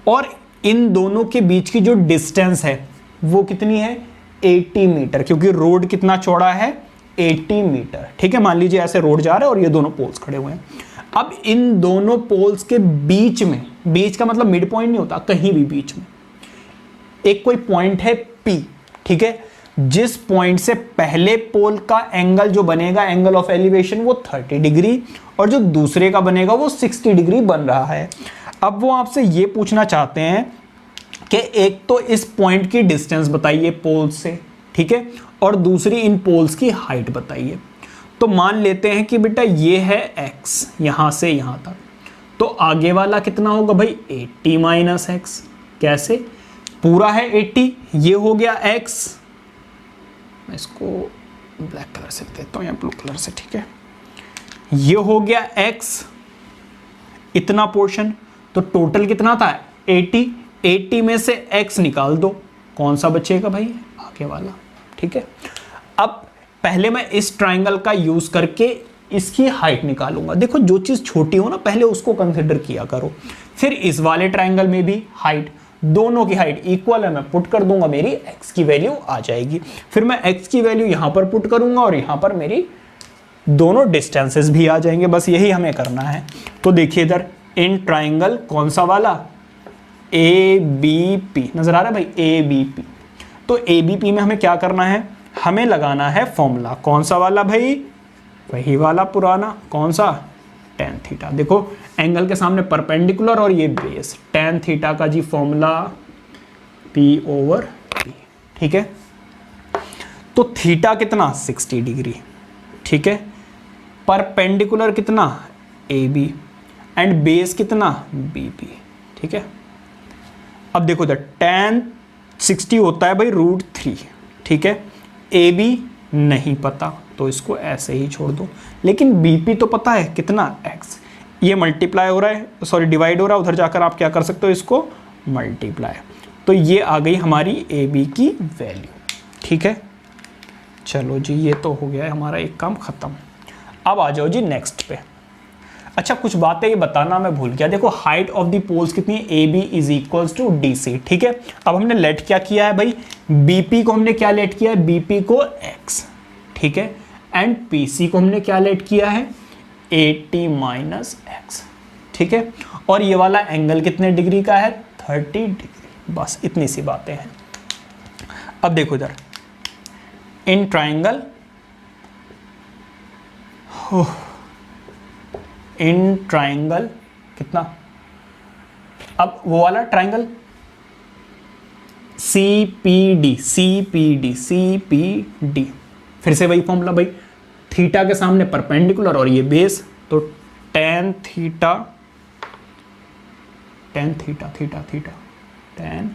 S1: और इन दोनों के बीच की जो डिस्टेंस है वो कितनी है, 80 मीटर, क्योंकि रोड कितना चौड़ा है, 80 मीटर। ठीक है, मान लीजिए ऐसे रोड जा रहा है और ये दोनों पोल्स खड़े हुए हैं। अब इन दोनों पोल्स के बीच में, बीच का मतलब मिड पॉइंट नहीं होता, कहीं भी बीच में एक कोई पॉइंट है P। ठीक है, जिस पॉइंट से पहले पोल का एंगल जो बनेगा, एंगल ऑफ एलिवेशन, वो 30 डिग्री और जो दूसरे का बनेगा वो 60 डिग्री बन रहा है। अब वो आपसे ये पूछना चाहते हैं कि एक तो इस पॉइंट की डिस्टेंस बताइए पोल्स से, ठीक है, और दूसरी इन पोल्स की हाइट बताइए। तो मान लेते हैं कि बेटा ये है x, यहां से यहां तक, तो आगे वाला कितना होगा भाई 80 माइनस एक्स। कैसे? पूरा है 80, ये हो गया x, मैं इसको ब्लैक कलर से देता हूँ या ब्लू कलर से, ठीक है। ये हो गया x, इतना पोर्शन, तो टोटल कितना था 80। 80 में से x निकाल दो, कौन सा बचेगा भाई? आगे वाला, ठीक है। अब पहले मैं इस ट्राइंगल का यूज करके इसकी हाइट निकालूंगा। देखो जो चीज छोटी हो ना पहले उसको कंसिडर किया करो। फिर इस वाले ट्राइंगल में भी हाइट, दोनों की हाइट इक्वल है, मैं पुट कर दूंगा, मेरी x की वैल्यू आ जाएगी। फिर मैं x की वैल्यू यहां पर पुट करूंगा और यहां पर मेरी दोनों डिस्टेंसेस भी आ जाएंगे। बस यही हमें करना है। तो देखिए इधर इन ट्राइंगल कौन सा वाला, ABP नजर आ रहा है भाई, ABP। तो ABP में हमें क्या करना है, हमें लगाना है फॉर्मूला। कौन सा वाला भाई? वही वाला पुराना, कौन सा? tan theta. देखो एंगल के सामने परपेंडिकुलर और ये बेस, tan थीटा का जी फॉर्मूला P/P, ठीक है। तो थीटा कितना 60 डिग्री, ठीक है। परपेंडिकुलर कितना AB एंड बेस कितना BP, ठीक है। अब देखो इधर tan 60 होता है भाई √3, ठीक है। AB नहीं पता तो इसको ऐसे ही छोड़ दो, लेकिन BP तो पता है कितना x। ये मल्टीप्लाई हो रहा है, सॉरी डिवाइड हो रहा है, उधर जाकर आप क्या कर सकते हो, इसको मल्टीप्लाई। तो ये आ गई हमारी AB की वैल्यू, ठीक है। चलो जी ये तो हो गया है हमारा एक काम खत्म। अब आ जाओ जी नेक्स्ट पे। अच्छा कुछ बातें ये बताना मैं भूल गया। देखो हाइट ऑफ द पोल्स कितनी है, AB is equals to DC, ठीक है। अब हमने लेट क्या किया है भाई, BP को हमने क्या लेट किया है, BP को x, ठीक है। एंड PC को हमने क्या लेट किया है 80 माइनस एक्स, ठीक है। और ये वाला एंगल कितने डिग्री का है 30 डिग्री। बस इतनी सी बातें हैं। अब देखो इधर इन ट्राइंगल, इन ट्राइंगल कितना, अब वो वाला ट्राइंगल CPD, CPD, CPD, फिर से वही फॉर्मूला भाई, थीटा के सामने परपेंडिकुलर और ये बेस, तो tan theta, tan theta, theta theta tan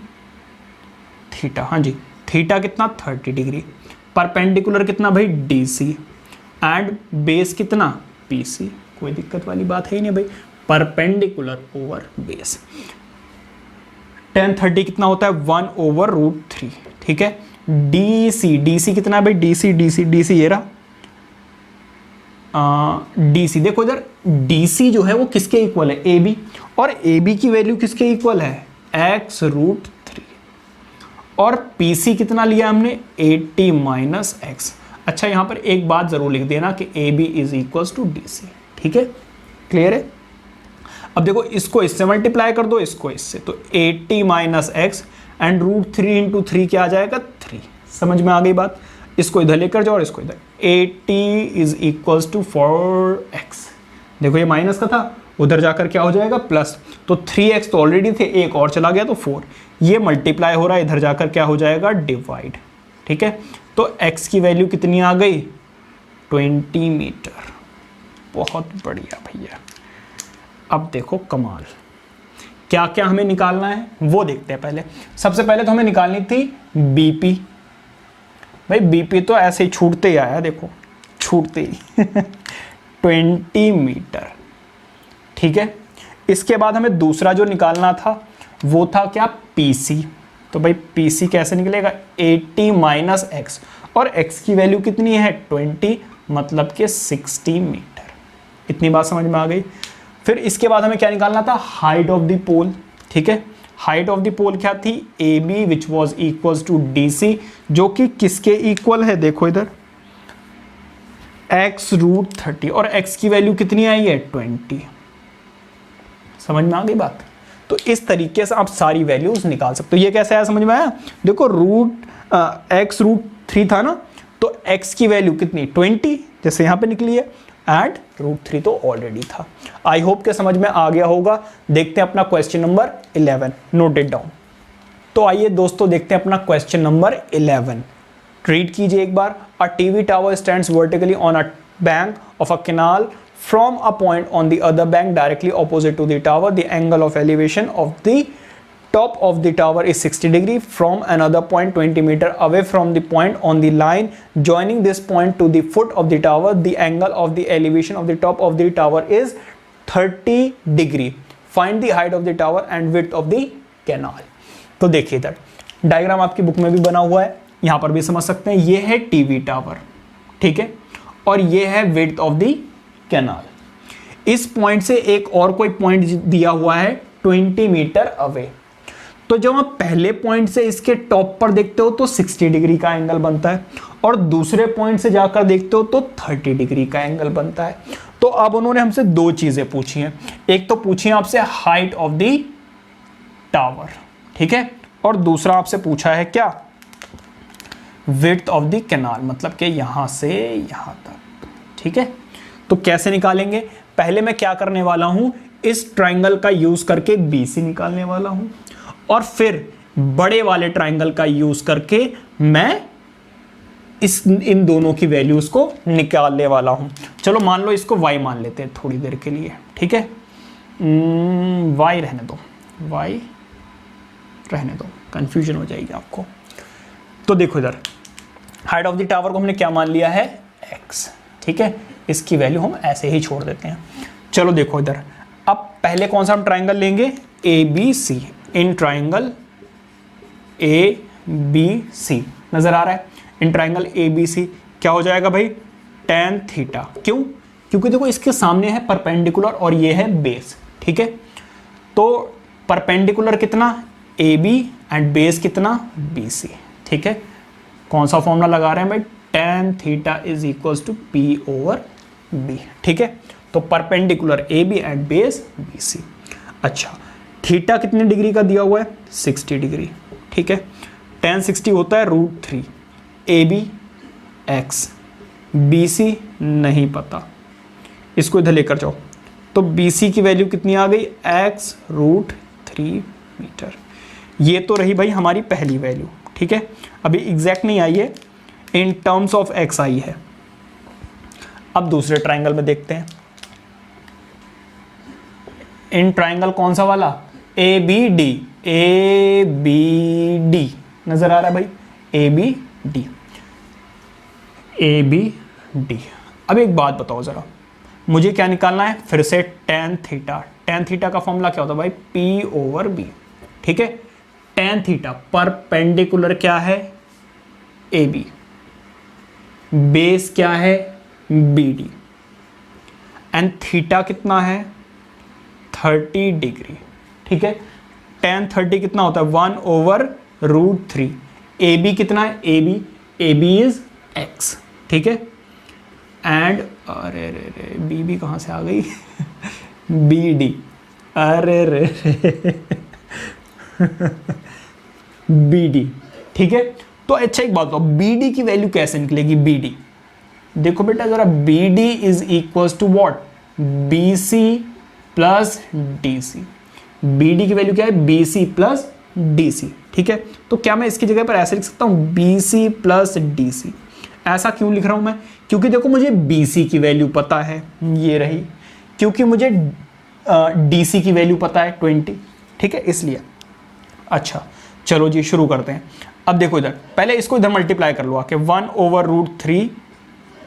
S1: theta, हाँ जी, थीटा कितना 30 डिग्री, परपेंडिकुलर कितना भाई DC एंड बेस कितना PC। कोई दिक्कत वाली बात है ही नहीं भाई, परपेंडिकुलर ओवर बेस। tan 30 कितना होता है 1/√3, ठीक है। DC कितना है भाई, DC ये रहा DC। देखो इधर DC जो है वो किसके इक्वल है, AB, और AB की वैल्यू किसके इक्वल है x√3, और PC कितना लिया हमने 80 माइनस एक्स। अच्छा यहाँ पर एक बात जरूर लिख देना कि AB is equals to DC, ठीक है, क्लियर है। अब देखो इसको इससे मल्टीप्लाई कर दो, इसको इससे, तो 80 माइनस एक्स एंड √3 इंटू 3 क्या आ जाएगा 3। समझ में आ गई बात। इसको इधर लेकर जाओ और इसको इधर, 80 इज इक्वल्स टू 4x। देखो ये माइनस का था, उधर जाकर क्या हो जाएगा प्लस, तो 3x तो ऑलरेडी थे, एक और चला गया तो 4। ये मल्टीप्लाई हो रहा है, इधर जाकर क्या हो जाएगा डिवाइड, ठीक है। तो x की वैल्यू कितनी आ गई 20 मीटर। बहुत बढ़िया भैया। अब देखो कमाल, क्या क्या हमें निकालना है वो देखते हैं। पहले सबसे पहले तो हमें निकालनी थी BP। भाई BP तो ऐसे ही छूटते ही आया, देखो छूटते ही 20 मीटर, ठीक है। इसके बाद हमें दूसरा जो निकालना था वो था क्या PC। तो भाई PC कैसे निकलेगा 80 माइनस एक्स, और x की वैल्यू कितनी है 20, मतलब कि 60 मीटर। इतनी बात समझ में आ गई। फिर इसके बाद हमें क्या निकालना था हाइट ऑफ द पोल, ठीक है। हाइट ऑफ द पोल क्या थी AB which was equals to DC, जो कि किसके इक्वल है, देखो इधर x√30, और x की वैल्यू कितनी आई है 20। समझ में आ गई बात। तो इस तरीके से आप सारी वैल्यूज निकाल सकते हो। ये कैसे आया समझ में आया, देखो x√3 था ना, तो x की वैल्यू कितनी 20 जैसे यहाँ पे निकली है, एंड √3 तो ऑलरेडी था। आई होप के समझ में आ गया होगा। देखते हैं अपना question number 11, note it down. तो आइए दोस्तों देखते हैं अपना क्वेश्चन नंबर 11। रीड कीजिए एक बार। A TV tower stands vertically on a bank of a canal from a point on the other bank directly opposite to the tower. The angle of elevation of the top of the tower is 60 degree. From another point 20 meter away from the point on the line joining this point to the foot of the tower, the angle of the elevation of the top of the tower is 30 degree. Find the height of the tower and width of the canal. तो देखिए इधर diagram आपकी book में भी बना हुआ है, यहां पर भी समझ सकते हैं। ये है टीवी टावर, ठीक है, और ये है विड्थ ऑफ द कैनाल। इस पॉइंट से एक और कोई पॉइंट दिया हुआ है 20 मीटर अवे। तो जब आप पहले पॉइंट से इसके टॉप पर देखते हो तो 60 डिग्री का एंगल बनता है, और दूसरे पॉइंट से जाकर देखते हो तो 30 डिग्री का एंगल बनता है। तो अब उन्होंने हमसे दो चीजें पूछी हैं, एक तो पूछी है आपसे हाइट ऑफ द टावर, ठीक है, और दूसरा आपसे पूछा है क्या, विड्थ ऑफ द कैनाल, मतलब कि यहां से यहां तक, ठीक है। तो कैसे निकालेंगे, पहले मैं क्या करने वाला हूं, इस ट्राइंगल का यूज करके BC निकालने वाला हूं, और फिर बड़े वाले ट्राइंगल का यूज करके मैं इन दोनों की वैल्यूज को निकालने वाला हूं। चलो मान लो इसको y मान लेते हैं थोड़ी देर के लिए, ठीक है, y रहने दो, y रहने दो, कंफ्यूजन हो जाएगी आपको। तो देखो इधर हाइट ऑफ द टावर को हमने क्या मान लिया है, x, ठीक है, इसकी वैल्यू हम ऐसे ही छोड़ देते हैं। चलो देखो इधर, अब पहले कौन सा हम ट्राइंगल लेंगे, ABC। इन ट्राइंगल ABC नजर आ रहा है, इन ट्राइंगल ABC क्या हो जाएगा भाई, tan थीटा। क्यों, क्योंकि देखो इसके सामने है परपेंडिकुलर और ये है बेस, ठीक है। तो परपेंडिकुलर कितना AB एंड बेस कितना BC, ठीक है। कौन सा फॉर्मूला लगा रहे हैं भाई, tan theta is equals to P/B, ठीक है। तो perpendicular AB and base BC। अच्छा, थीटा कितने डिग्री का दिया हुआ है, 60 डिग्री, ठीक है। tan 60 होता है √3, AB x, BC नहीं पता, इसको इधर लेकर जाओ। तो BC की वैल्यू कितनी आ गई, x √3 मीटर। ये तो रही भाई हमारी पहली वैल्यू, ठीक है। अभी एग्जैक्ट नहीं आई है, इन टर्म्स ऑफ x आई है। अब दूसरे ट्राइंगल में देखते हैं, इन ट्राइंगल कौन सा वाला, ABD, ABD नजर आ रहा है भाई, ABD, ABD। अब एक बात बताओ जरा, मुझे क्या निकालना है, फिर से tan थीटा। tan थीटा का फॉर्मूला क्या होता है भाई, P/B, ठीक है। tan थीटा परपेंडिकुलर क्या है, AB, बेस क्या है, BD, एंड थीटा कितना है, 30 डिग्री, ठीक है। tan 30 कितना होता है, 1/√3। AB कितना है, AB इज x, ठीक है। एंड अरे रे BB कहाँ से आ गई BD, अरे रे BD, ठीक है। तो अच्छा एक बात बताओ, BD की वैल्यू कैसे निकलेगी, BD देखो बेटा जरा, BD is equals to what, BC plus DC। BD की वैल्यू क्या है, BC प्लस DC, ठीक है। तो क्या मैं इसकी जगह पर ऐसे लिख सकता हूं, BC प्लस DC। ऐसा क्यों लिख रहा हूं मैं, क्योंकि देखो मुझे BC की वैल्यू पता है, ये रही, क्योंकि मुझे DC की वैल्यू पता है 20, ठीक है, इसलिए। अच्छा चलो जी शुरू करते हैं। अब देखो इधर, पहले इसको इधर मल्टीप्लाई कर लो आके, 1/√3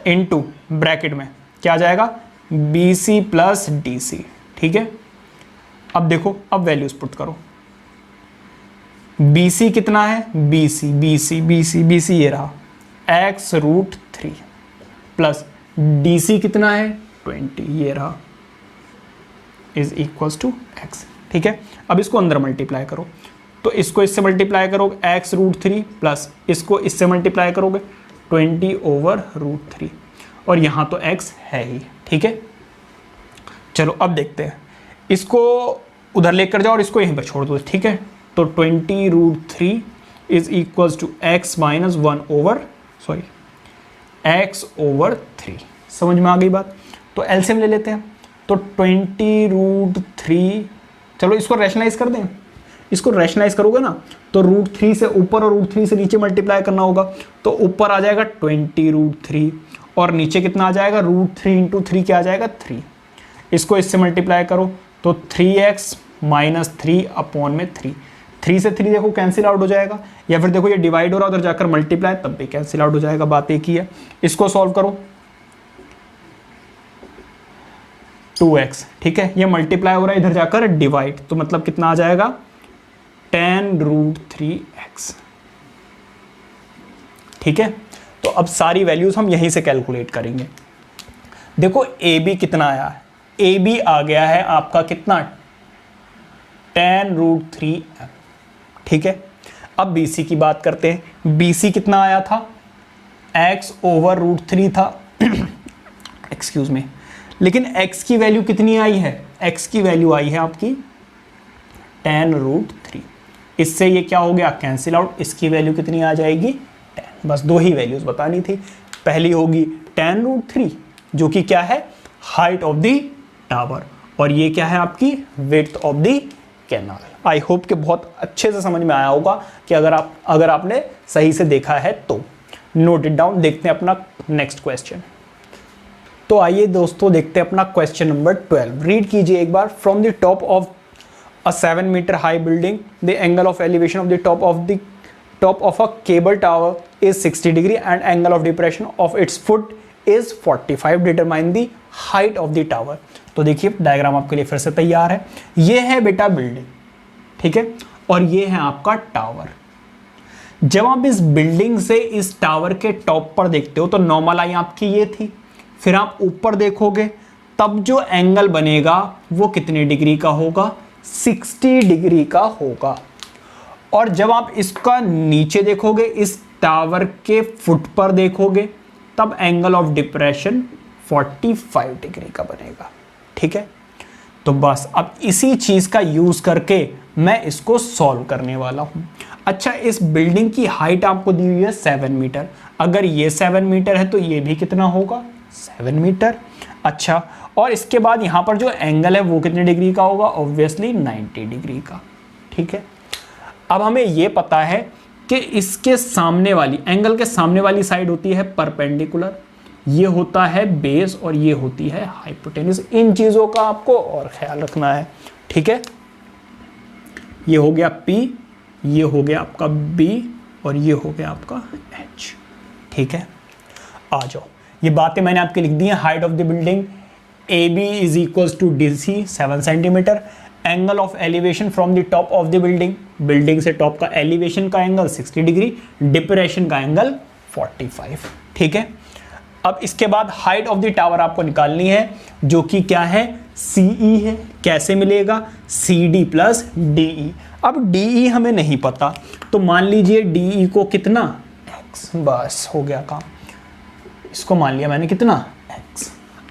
S1: इंटू ब्रैकेट में क्या आ जाएगा, BC प्लस DC, ठीक है। अब देखो, अब वैल्यूज पुट करो, BC कितना है, BC ये रहा, x√3 प्लस DC कितना है 20, ये रहा, इज इक्वल्स टू x, ठीक है। अब इसको अंदर मल्टीप्लाई करो, तो इसको इससे मल्टीप्लाई करोगे x√3 प्लस इसको इससे मल्टीप्लाई करोगे 20/√3, और यहाँ तो x है ही, ठीक है। चलो अब देखते हैं, इसको उधर लेकर जाओ और इसको यहीं पर छोड़ दो, ठीक है। तो 20√3 is equals to x minus 1/3। समझ में आ गई बात। तो एलसीएम ले लेते हैं, तो 20√3, चलो इसको रैशनलाइज कर दें। इसको रैशनलाइज करोगे ना तो √3 से ऊपर और √3 से नीचे मल्टीप्लाई करना होगा, तो ऊपर आ जाएगा 20√3 और नीचे कितना आ जाएगा, √3 इंटू 3 क्या आ जाएगा 3। इसको इससे मल्टीप्लाई करो तो 3x माइनस 3 अपॉन में 3। 3 से 3 देखो कैंसिल आउट हो जाएगा, या फिर देखो ये डिवाइड हो रहा है उधर जाकर मल्टीप्लाई तब भी कैंसिल आउट हो जाएगा, बात एक ही है। इसको सॉल्व करो 2x, ठीक है, ये मल्टीप्लाई हो रहा है इधर जाकर डिवाइड, तो मतलब कितना आ जाएगा tan√3x, ठीक है। तो अब सारी वैल्यूज हम यहीं से कैलकुलेट करेंगे। देखो AB कितना आया है, AB आ गया है आपका कितना tan√3m, ठीक है। अब BC की बात करते हैं, BC कितना आया था, x/√3 था एक्सक्यूज मी, लेकिन x की वैल्यू कितनी आई है, x की वैल्यू आई है आपकी tan√3। इससे ये क्या हो गया कैंसिल आउट, इसकी वैल्यू कितनी आ जाएगी 10। बस दो ही वैल्यूज बतानी थी, पहली होगी tan√3 जो कि क्या है हाइट ऑफ द टावर, और ये क्या है आपकी width of the canal. I hope कि बहुत अच्छे से समझ में आया होगा कि अगर आपने सही से देखा है तो। Note it down. देखते हैं अपना नेक्स्ट क्वेश्चन। तो आइए दोस्तों देखते हैं अपना क्वेश्चन नंबर 12। रीड कीजिए एक बार। From the top of a 7 meter high building, the angle of elevation of the top of a cable tower is 60 degree and angle of depression of its foot is 45. Determine the height of the tower. तो देखिए diagram आपके लिए फिर से तैयार है। ये है बेटा बिल्डिंग, ठीक है, और ये है आपका टावर। जब आप इस बिल्डिंग से इस टावर के टॉप पर देखते हो तो नॉर्मल आई आपकी ये थी, फिर आप ऊपर देखोगे तब जो एंगल बनेगा वो कितने डिग्री का होगा, 60 डिग्री का होगा। और जब आप इसका नीचे देखोगे, इस टावर के फुट पर देखोगे, तब एंगल ऑफ डिप्रेशन 45 डिग्री का बनेगा, ठीक है। तो बस अब इसी चीज का यूज करके मैं इसको सॉल्व करने वाला हूं। अच्छा, इस बिल्डिंग की हाइट आपको दी हुई है 7 मीटर। अगर ये 7 मीटर है तो ये भी कितना होगा 7 मीटर। अच्छा, और इसके बाद यहां पर जो एंगल है वो कितने डिग्री का होगा, ऑब्वियसली 90 डिग्री का, ठीक है। अब हमें ये पता है कि इसके सामने वाली एंगल के सामने वाली साइड होती है परपेंडिकुलर, ये होता है बेस और ये होती है हाइपोटेन्यूज। इन चीजों का आपको और ख्याल रखना है, ठीक है। ये हो गया P, ये हो गया आपका B और ये हो गया आपका H, ठीक है। आ जाओ, ये बातें मैंने आपके लिख दी हैं। Height of the building AB is equals to DC 7 centimetre. Angle of elevation from the top of the building, building से टॉप का एलिवेशन का एंगल 60 डिग्री, डिप्रेशन का एंगल 45, ठीक है। अब इसके बाद हाइट ऑफ द टावर आपको निकालनी है जो कि क्या है CE है। कैसे मिलेगा, CD प्लस DE। अब DE हमें नहीं पता तो मान लीजिए DE को कितना X, बस हो गया काम। इसको मान लिया मैंने कितना X।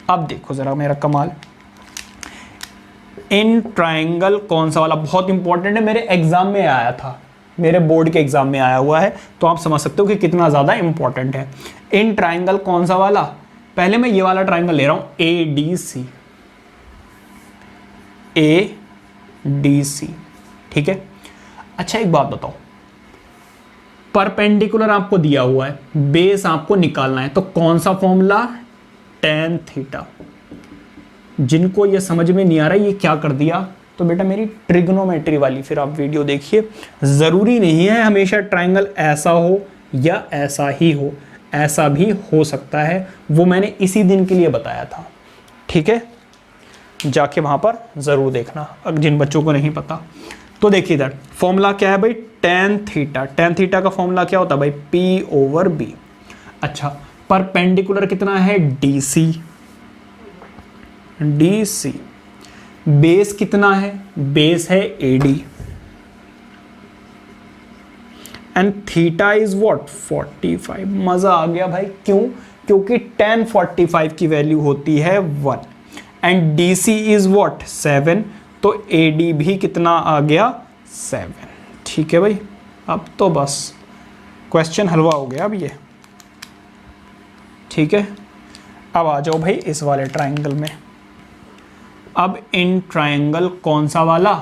S1: अब देखो जरा मेरा कमाल, इन ट्राइंगल कौन सा वाला, बहुत इंपॉर्टेंट है, मेरे एग्जाम में आया था, मेरे बोर्ड के एग्जाम में आया हुआ है, तो आप समझ सकते हो कि कितना ज्यादा इंपॉर्टेंट है। इन ट्राइंगल कौन सा वाला, पहले मैं ये वाला ट्राइंगल ले रहा हूं ADC, ADC, ठीक है। अच्छा एक बात बताओ, परपेंडिकुलर आपको दिया हुआ है, बेस आपको निकालना है, तो कौन सा फॉर्मूला, tan थीटा। जिनको ये समझ में नहीं आ रहा ये क्या कर दिया, तो बेटा मेरी ट्रिग्नोमेट्री वाली फिर आप वीडियो देखिए। जरूरी नहीं है हमेशा ट्राइंगल ऐसा हो या ऐसा ही हो, ऐसा भी हो सकता है, वो मैंने इसी दिन के लिए बताया था, ठीक है। जाके वहां पर जरूर देखना अब जिन बच्चों को नहीं पता। तो देखिए इधर फॉर्मूला क्या है भाई, tan थीटा। tan थीटा का फॉर्मूला क्या होता है भाई, P/B। अच्छा, परपेंडिकुलर कितना है DC, DC। बेस कितना है, बेस है AD and theta is what 45। मजा आ गया भाई, क्यों, क्योंकि tan 45 की वैल्यू होती है 1 एंड DC इज व्हाट 7, तो AD भी कितना आ गया 7, ठीक है भाई। अब तो बस क्वेश्चन हलवा हो गया अब ये, ठीक है। अब आ जाओ भाई इस वाले ट्राइंगल में। अब इन ट्राइंगल कौन सा वाला,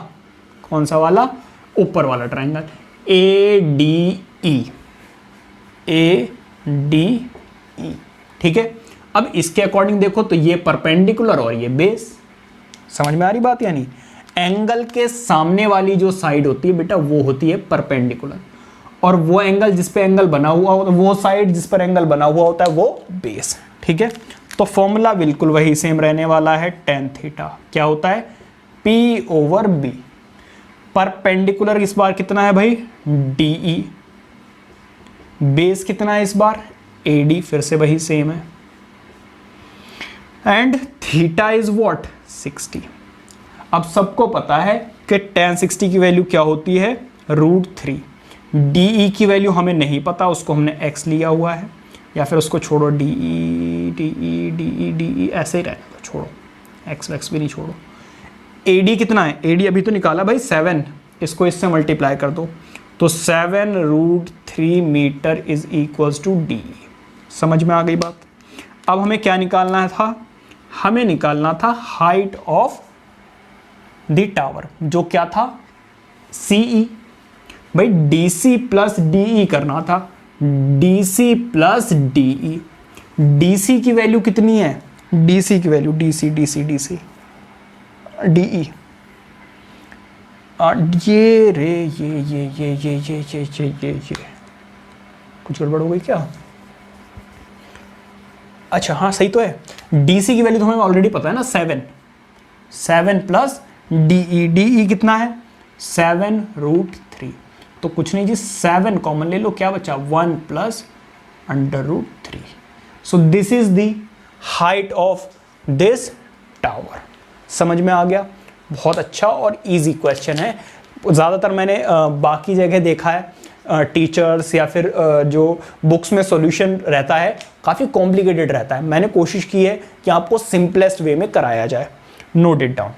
S1: कौन सा वाला, ऊपर वाला ट्राइंगल ADE, ADE, ठीक है। अब इसके अकॉर्डिंग देखो तो ये परपेंडिकुलर और ये बेस, समझ में आ रही बात? यानी एंगल के सामने वाली जो साइड होती है बेटा वो होती है परपेंडिकुलर, और वो एंगल जिस पे एंगल बना हुआ होता है, वो साइड जिस पर एंगल बना हुआ होता है वो बेस। ठीक है, तो फॉर्मूला बिल्कुल वही सेम रहने वाला है। tan थीटा क्या होता है? P/B। परपेंडिकुलर इस बार कितना है भाई? DE। बेस कितना है इस बार? AD, फिर से वही सेम है। And theta is what? 60। अब सबको पता है कि tan 60 की वैल्यू क्या होती है? √3। DE की वैल्यू हमें नहीं पता, उसको हमने x लिया हुआ है, या फिर उसको छोड़ो, DE ऐसे ही रहने दो, छोड़ो, x भी नहीं छोड़ो। AD कितना है? AD अभी तो निकाला भाई 7, इसको इससे मल्टीप्लाई कर दो तो 7√3 metre is equals to DE। समझ में आ गई बात? अब हमें क्या निकालना था? हमें निकालना था हाइट ऑफ द टावर, जो क्या था? CE। भाई DC प्लस DE करना था, DC प्लस DE। DC की वैल्यू कितनी है? DC की वैल्यू DC DE। ये रे ये कुछ गड़बड़ हो गई क्या? अच्छा हाँ सही तो है। DC की वैल्यू तो हमें ऑलरेडी पता है ना, 7 प्लस DE कितना है? 7√3। तो कुछ नहीं जी, 7 कॉमन ले लो, क्या बचा? 1 plus √3। So this is the height of this tower. समझ में आ गया? बहुत अच्छा और इजी क्वेश्चन है। ज़्यादातर मैंने बाकी जगह देखा है टीचर्स या फिर जो बुक्स में सॉल्यूशन रहता है काफ़ी कॉम्प्लिकेटेड रहता है। मैंने कोशिश की है कि आपको सिंपलेस्ट वे में कराया जाए। Note it down.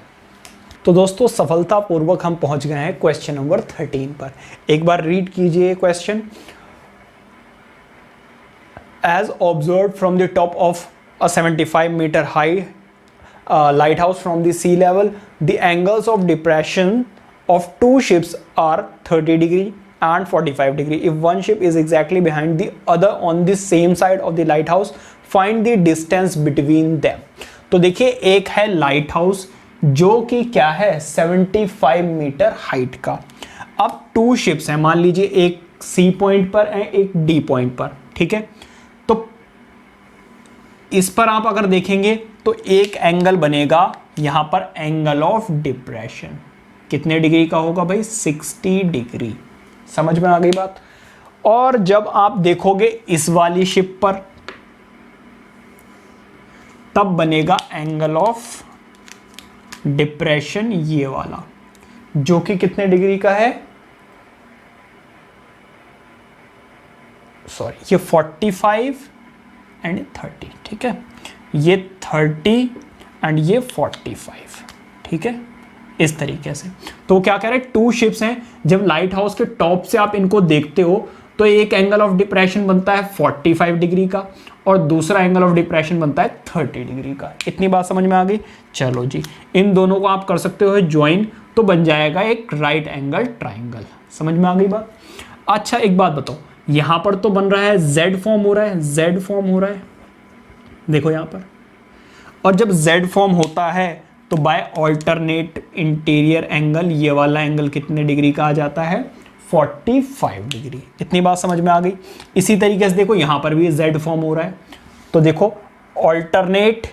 S1: तो दोस्तों सफलतापूर्वक हम पहुंच गए हैं क्वेश्चन नंबर 13 पर। एक बार रीड कीजिए question. As observe from the top of a 75 metre high lighthouse from the sea level, the angles of depression of two ships are 30 degree and 45 degree. If one ship is exactly behind the other on the same side of the lighthouse, find the distance between them. तो देखिए एक है light house जो कि क्या है 75 metre height का। अब टू शिप्स हैं, मान लीजिए एक सी पॉइंट पर है, एक डी पॉइंट पर, ठीक है। तो इस पर आप अगर देखेंगे तो एक एंगल बनेगा यहां पर, एंगल ऑफ डिप्रेशन कितने डिग्री का होगा भाई? 60 डिग्री। समझ में आ गई बात? और जब आप देखोगे इस वाली शिप पर, तब बनेगा एंगल ऑफ डिप्रेशन ये वाला, जो कि कितने डिग्री का है? सॉरी, ये 45 एंड 30, ठीक है। ये 30 एंड ये 45, ठीक है, इस तरीके से। तो क्या कह रहे हैं, टू शिप्स हैं, जब लाइट हाउस के टॉप से आप इनको देखते हो तो एक एंगल ऑफ डिप्रेशन बनता है 45 डिग्री का और दूसरा एंगल ऑफ डिप्रेशन बनता है 30 डिग्री का। इतनी बात समझ में आ गई? चलो जी, इन दोनों को आप कर सकते हो ज्वाइन, तो बन जाएगा एक राइट एंगल ट्राइंगल। समझ में आ गई बात? अच्छा एक बात बताओ, यहां पर तो बन रहा है जेड फॉर्म हो रहा है, जेड फॉर्म हो रहा है, देखो यहां पर। और जब जेड फॉर्म होता है तो बाय ऑल्टरनेट इंटीरियर एंगल ये वाला एंगल कितने डिग्री का आ जाता है? 45 डिग्री। इतनी बात समझ में आ गई? इसी तरीके से देखो यहां पर भी जेड फॉर्म हो रहा है, तो देखो ऑल्टरनेट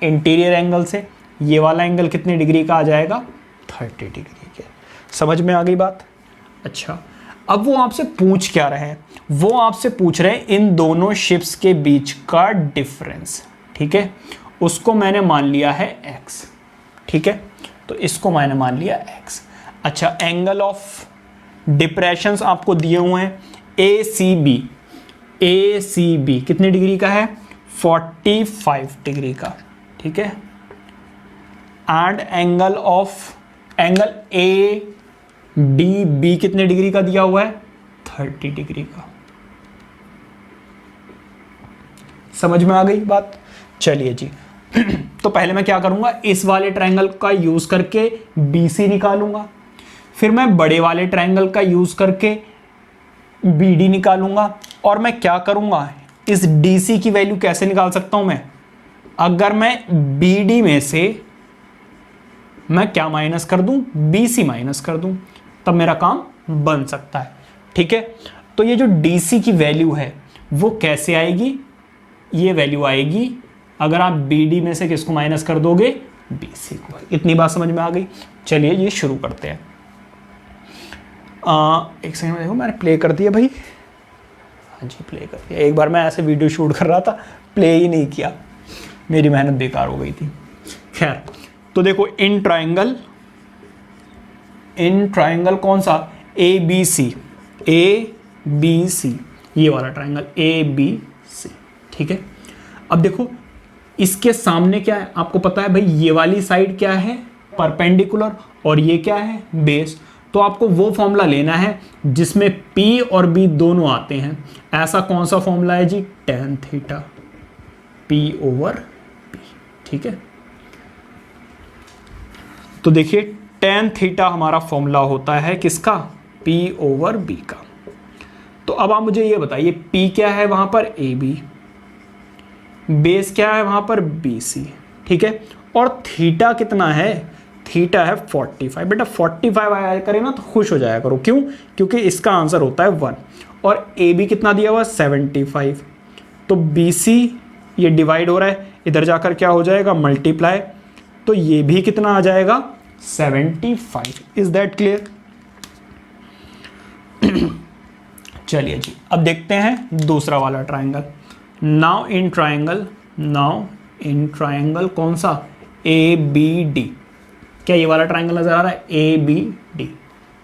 S1: इंटीरियर एंगल से ये वाला एंगल कितने डिग्री का आ जाएगा? 30 डिग्री के। समझ में आ गई बात? अच्छा, अब वो आपसे पूछ क्या रहे हैं? वो आपसे पूछ रहे हैं इन दोनों शिप्स के बीच का डिफरेंस, ठीक है। उसको मैंने मान लिया है x, ठीक है, तो इसको मैंने मान लिया x। अच्छा, एंगल ऑफ डिप्रेशंस आपको दिए हुए हैं, ACB कितने डिग्री का है? 45 डिग्री का, ठीक है। एंड एंगल ADB कितने डिग्री का दिया हुआ है? 30 डिग्री का। समझ में आ गई बात? चलिए जी, तो पहले मैं क्या करूंगा, इस वाले ट्रायंगल का यूज करके BC निकालूंगा, फिर मैं बड़े वाले ट्रायंगल का यूज करके BD निकालूंगा, और मैं क्या करूंगा, इस DC की वैल्यू कैसे निकाल सकता हूं मैं? अगर मैं BD में से मैं क्या माइनस कर दूं, BC माइनस कर दूं, तब मेरा काम बन सकता है। ठीक है, तो ये जो DC की वैल्यू है वो कैसे आएगी, ये वैल्यू आएगी अगर आप BD में से किसको माइनस कर दोगे, BC को। इतनी बात समझ में आ गई। चलिए ये शुरू करते हैं। एक सेकंड में देखो, मैंने प्ले कर दिया भाई। हाँ जी, प्ले कर दिया। एक बार मैं ऐसे वीडियो शूट कर रहा था, प्ले ही नहीं किया, मेरी मेहनत बेकार हो गई थी। खैर, तो देखो इन ट्राइंगल कौन सा, ABC, ये वाला ट्राइंगल ABC। ठीक है, अब देखो इसके सामने क्या है, आपको पता है भाई, ये वाली साइड क्या है, परपेंडिकुलर, और ये क्या है, बेस। तो आपको वो फॉर्मूला लेना है जिसमें P और B दोनों आते हैं। ऐसा कौन सा फॉर्मूला है जी, tan थीटा P/B। ठीक है, तो देखिए tan थीटा हमारा फॉर्मूला होता है किसका, P/B का। तो अब आप मुझे ये बताइए, P क्या है वहां पर, AB, बेस क्या है वहां पर, BC। ठीक है, और थीटा कितना है, थीटा है 45। बेटा 45 आया करे ना तो खुश हो जाया करो, क्यों, क्योंकि इसका आंसर होता है 1। और AB कितना दिया हुआ, 75। तो BC ये डिवाइड हो रहा है, इधर जाकर क्या हो जाएगा, मल्टीप्लाई, तो ये भी कितना आ जाएगा, 75। Is that clear. चलिए जी, अब देखते हैं दूसरा वाला ट्राइंगल। नाउ इन ट्राइंगल कौन सा, ABD। क्या ये वाला ट्राइंगल नजर आ रहा है, ABD।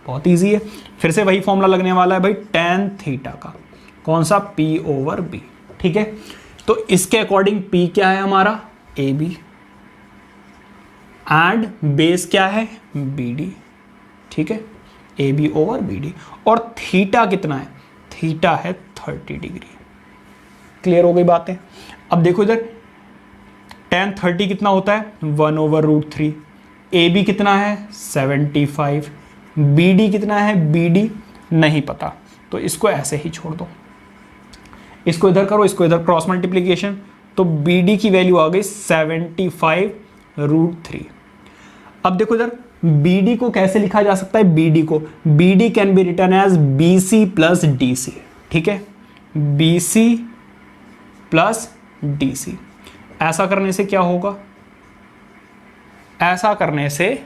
S1: बहुत इजी है, फिर से वही फॉर्मूला लगने वाला है भाई, tan थीटा का, कौन सा, P/B। ठीक है, तो इसके अकॉर्डिंग P क्या है हमारा, AB, एंड बेस क्या है, BD। ठीक है, AB/BD, और थीटा कितना है, थीटा है 30 डिग्री। क्लियर हो गई बातें। अब देखो इधर tan 30 कितना होता है, 1/√3। AB कितना है, 75। BD कितना है, BD नहीं पता, तो इसको ऐसे ही छोड़ दो, इसको इधर करो, इसको इधर क्रॉस मल्टीप्लीकेशन, तो BD की वैल्यू आ गई 75√3। अब देखो इधर BD को कैसे लिखा जा सकता है, BD can be written as BC plus DC। ठीक है, BC प्लस DC। ऐसा करने से क्या होगा, ऐसा करने से,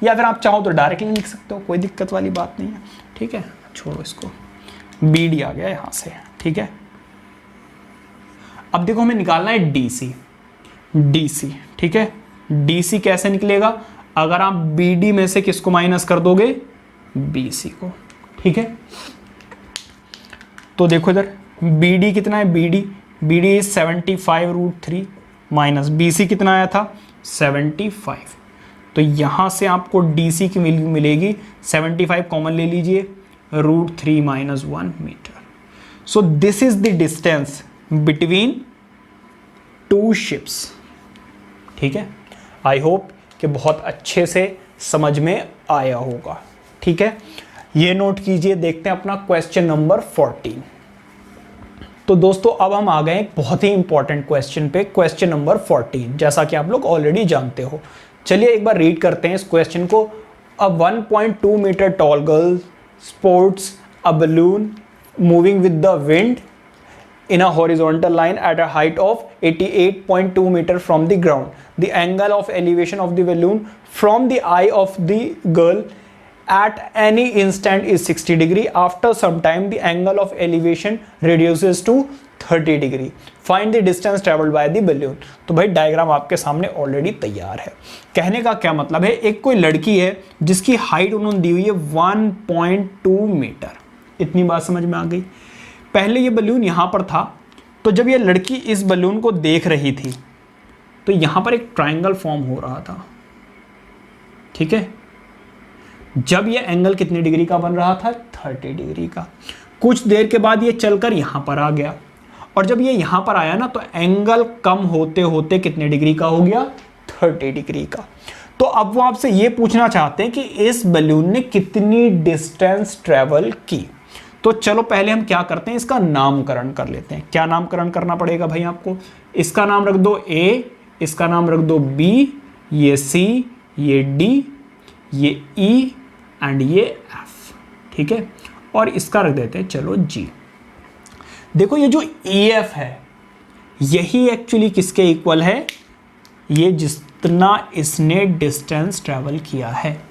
S1: या फिर आप चाहो तो डायरेक्टली लिख सकते हो, कोई दिक्कत वाली बात नहीं है। ठीक है, छोड़ो इसको, BD आ गया यहां से। ठीक है, अब देखो हमें निकालना है DC। ठीक है, DC कैसे निकलेगा, अगर आप BD में से किसको माइनस कर दोगे, BC को। ठीक है, तो देखो इधर BD कितना है, BD 75√3 माइनस BC कितना आया था, 75। तो यहां से आपको DC की वैल्यू मिलेगी 75, कॉमन ले लीजिए, √3 - 1 metre. So this is the distance between two ships. ठीक है, आई होप कि बहुत अच्छे से समझ में आया होगा। ठीक है, ये नोट कीजिए। देखते हैं अपना क्वेश्चन नंबर 14। तो दोस्तों अब हम आ गए एक बहुत ही इंपॉर्टेंट क्वेश्चन पे, क्वेश्चन नंबर 14, जैसा कि आप लोग ऑलरेडी जानते हो। चलिए एक बार रीड करते हैं इस क्वेश्चन को। A 1.2 metre tall girl sports a balloon moving with the wind in a horizontal line at a height of 88.2 meter from the ground. The angle of elevation of the balloon from the eye of the girl at any instant is 60 degree. After some time the angle of elevation reduces to 30 degree. Find the distance traveled by the balloon. तो भाई diagram आपके सामने already तैयार है। कहने का क्या मतलब है, एक कोई लड़की है जिसकी हाइट उन्होंने दी हुई है 1.2 मीटर। इतनी बात समझ में आ गई। पहले ये बलून यहां पर था, तो जब ये लड़की इस बलून को देख रही थी तो यहां पर एक ट्रायंगल फॉर्म हो रहा था। ठीक है, जब ये एंगल कितनी डिग्री का बन रहा था, 30 डिग्री का। कुछ देर के बाद ये चलकर यहां पर आ गया, और जब ये यहां पर आया ना तो एंगल कम होते होते कितने डिग्री का हो गया, 30 डिग्री का। तो अब वो आपसे ये पूछना चाहते हैं कि इस बलून ने कितनी डिस्टेंस ट्रेवल की। तो चलो पहले हम क्या करते हैं, इसका नामकरण कर लेते हैं। क्या नामकरण करना पड़ेगा भाई आपको, इसका नाम रख दो A, इसका नाम रख दो B, ये C, ये D, ये E एंड ये F, ठीक है। और इसका रख देते हैं चलो G। देखो ये जो EF है यही एक्चुअली किसके इक्वल है, ये जितना इसने डिस्टेंस ट्रेवल किया है।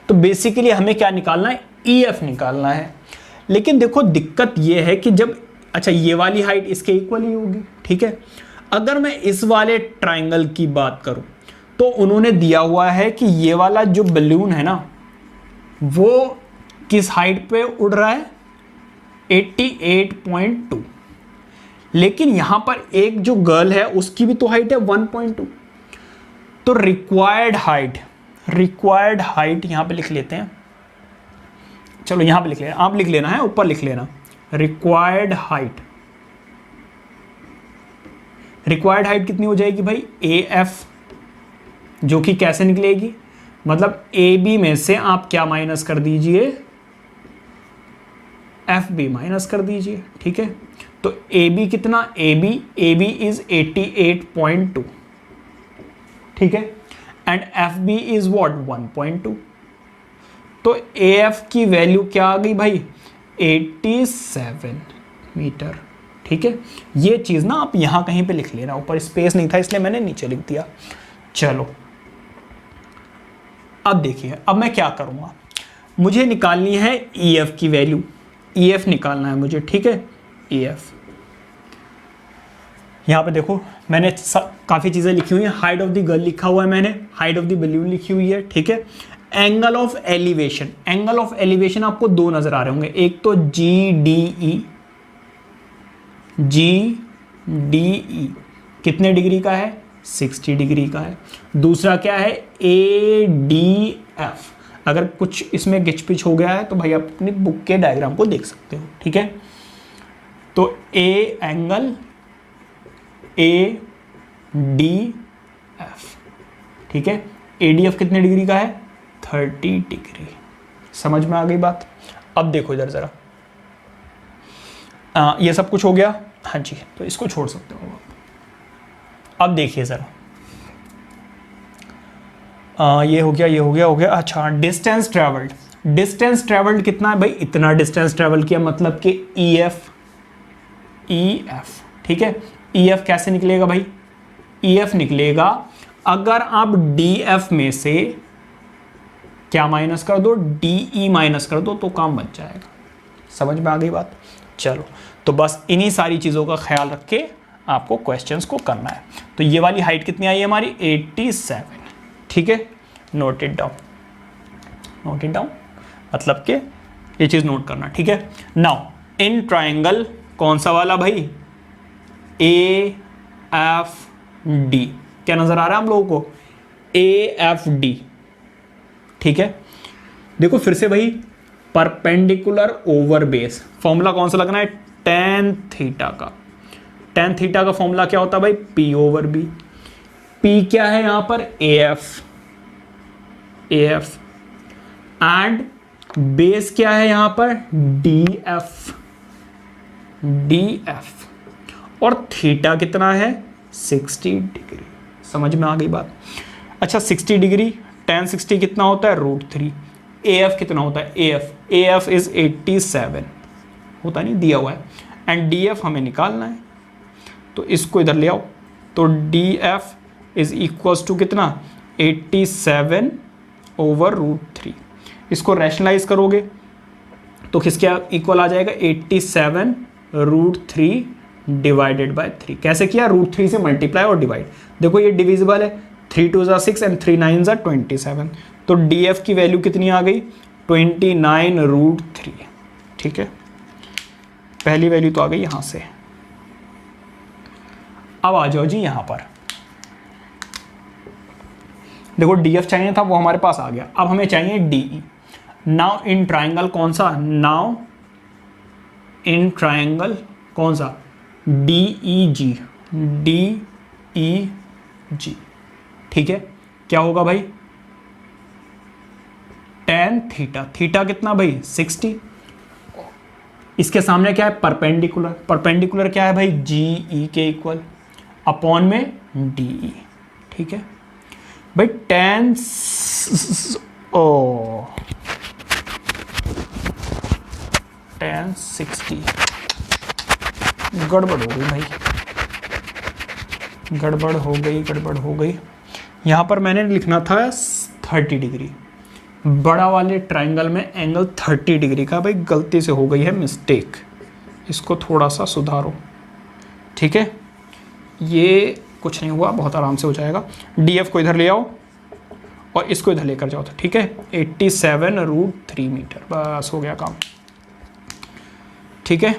S1: तो बेसिकली हमें क्या निकालना है, EF निकालना है। लेकिन देखो दिक्कत ये है कि जब, अच्छा ये वाली हाइट इसके इक्वल ही होगी, ठीक है। अगर मैं इस वाले ट्राइंगल की बात करूं तो उन्होंने दिया हुआ है कि ये वाला जो बलून है ना वो किस हाइट पे उड़ रहा है, 88.2। लेकिन यहां पर एक जो गर्ल है उसकी भी तो हाइट है 1.2। तो रिक्वायर्ड हाइट यहां पे लिख लेते हैं, चलो यहां पे लिख लेना, आप लिख लेना है, ऊपर लिख लेना रिक्वायर्ड हाइट कितनी हो जाएगी भाई, AF, जो कि कैसे निकलेगी, मतलब AB में से आप क्या माइनस कर दीजिए, FB माइनस कर दीजिए, ठीक है। तो AB कितना, AB इज 88.2, ठीक है, एंड FB इज व्हाट 1.2। तो AF की वैल्यू क्या आ गई भाई, 87 मीटर, ठीक है। ये चीज ना आप यहां कहीं पे लिख लेना, ऊपर स्पेस नहीं था इसलिए मैंने नीचे लिख दिया। चलो अब देखिए, अब मैं क्या करूंगा, मुझे निकालनी है EF की वैल्यू, EF निकालना है मुझे, ठीक है। EF यहाँ पे देखो मैंने काफ़ी चीज़ें लिखी हुई हैं, हाइट ऑफ द गर्ल लिखा हुआ है मैंने, हाइट ऑफ द बलून लिखी हुई है, ठीक है। एंगल ऑफ एलिवेशन आपको दो नजर आ रहे होंगे, एक तो GDE कितने डिग्री का है, 60 डिग्री का है। दूसरा क्या है, ADF। अगर कुछ इसमें गिच पिच हो गया है तो भाई आप अपनी बुक के डायग्राम को देख सकते हो, ठीक है। तो एंगल ADF, ठीक है। ADF कितने डिग्री का है, 30 डिग्री। समझ में आ गई बात। अब देखो इधर जरा, ये सब कुछ हो गया, हाँ जी, तो इसको छोड़ सकते हो। अब देखिए जरा, ये हो गया। अच्छा, डिस्टेंस ट्रेवल्ड कितना है भाई, इतना डिस्टेंस ट्रेवल किया, मतलब कि EF, ठीक है। EF कैसे निकलेगा भाई, EF निकलेगा अगर आप DF में से क्या माइनस कर दो, DE माइनस कर दो, तो काम बच जाएगा। समझ में आ गई बात। चलो, तो बस इन्हीं सारी चीज़ों का ख्याल रख के आपको क्वेश्चंस को करना है। तो ये वाली हाइट कितनी आई है हमारी, 87, ठीक है। नोट इट डाउन, मतलब कि ये चीज़ नोट करना, ठीक है। नाउ इन ट्राइंगल कौन सा वाला भाई, AFD, क्या नजर आ रहा है हम लोगों को, AFD, ठीक है। देखो फिर से भाई, परपेंडिकुलर ओवर बेस, फॉर्मूला कौन सा लगना है, tan थीटा का फॉर्मूला क्या होता है भाई, P ओवर B। P क्या है यहां पर, AF, एंड बेस क्या है यहां पर, DF, और थीटा कितना है, 60 डिग्री। समझ में आ गई बात। अच्छा, 60 डिग्री tan 60 कितना होता है, √3। AF कितना होता है, AF इज 87 होता नहीं, दिया हुआ है, एंड DF हमें निकालना है, तो इसको इधर ले आओ। तो DF इज इक्वल्स टू कितना, 87 ओवर √3। इसको रैशनलाइज करोगे तो किसके इक्वल आ जाएगा, 87 √3 डिवाइडेड बाय 3। कैसे किया, √3 से मल्टीप्लाई और डिवाइड। देखो ये डिविजिबल है, 3 2 ज़ा 6 एंड 3 9 ज़ा 27। तो DF की वैल्यू कितनी आ गई, 29 √3, ठीक है। पहली वैल्यू तो आ गई यहां से। अब आ जाओ जी यहां पर, देखो DF चाहिए था, वो हमारे पास आ गया। अब हमें चाहिए DE। नाउ इन ट्राइंगल कौन सा, कौन सा, DEG, ठीक है। क्या होगा भाई, tan थीटा कितना भाई, 60। इसके सामने क्या है, परपेंडिकुलर क्या है भाई, GE के इक्वल, अपॉन में DE, ठीक है भाई, tan tan 60, गड़बड़ हो गई भाई, गड़बड़ हो गई। यहाँ पर मैंने लिखना था 30 डिग्री, बड़ा वाले ट्राइंगल में एंगल 30 डिग्री का, भाई गलती से हो गई है मिस्टेक, इसको थोड़ा सा सुधारो, ठीक है। ये कुछ नहीं हुआ, बहुत आराम से हो जाएगा। DF को इधर ले आओ और इसको इधर लेकर जाओ, तो ठीक है 87√3 मीटर, बस हो गया काम, ठीक है।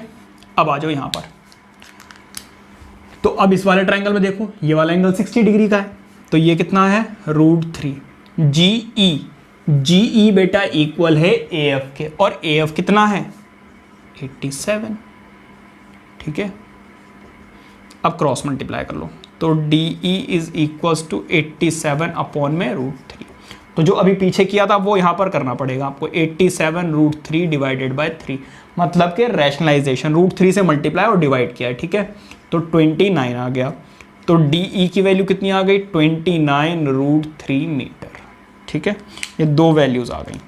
S1: अब आ जाओ यहाँ पर, तो अब इस वाले ट्राइंगल में देखो, ये वाला एंगल 60 डिग्री का है, तो ये कितना है √3। GE बेटा इक्वल है AF के, और AF कितना है 87, ठीक है। अब क्रॉस मल्टीप्लाई कर लो, तो DE is equals to 87 upon में √3। तो जो अभी पीछे किया था वो यहाँ पर करना पड़ेगा आपको, 87√3 डिवाइडेड बाय 3, मतलब कि रैशनलाइजेशन, √3 से मल्टीप्लाई और डिवाइड किया है, ठीक है। तो 29 आ गया, तो DE की वैल्यू कितनी आ गई 29√3 मीटर, ठीक है। ये दो वैल्यूज आ गई।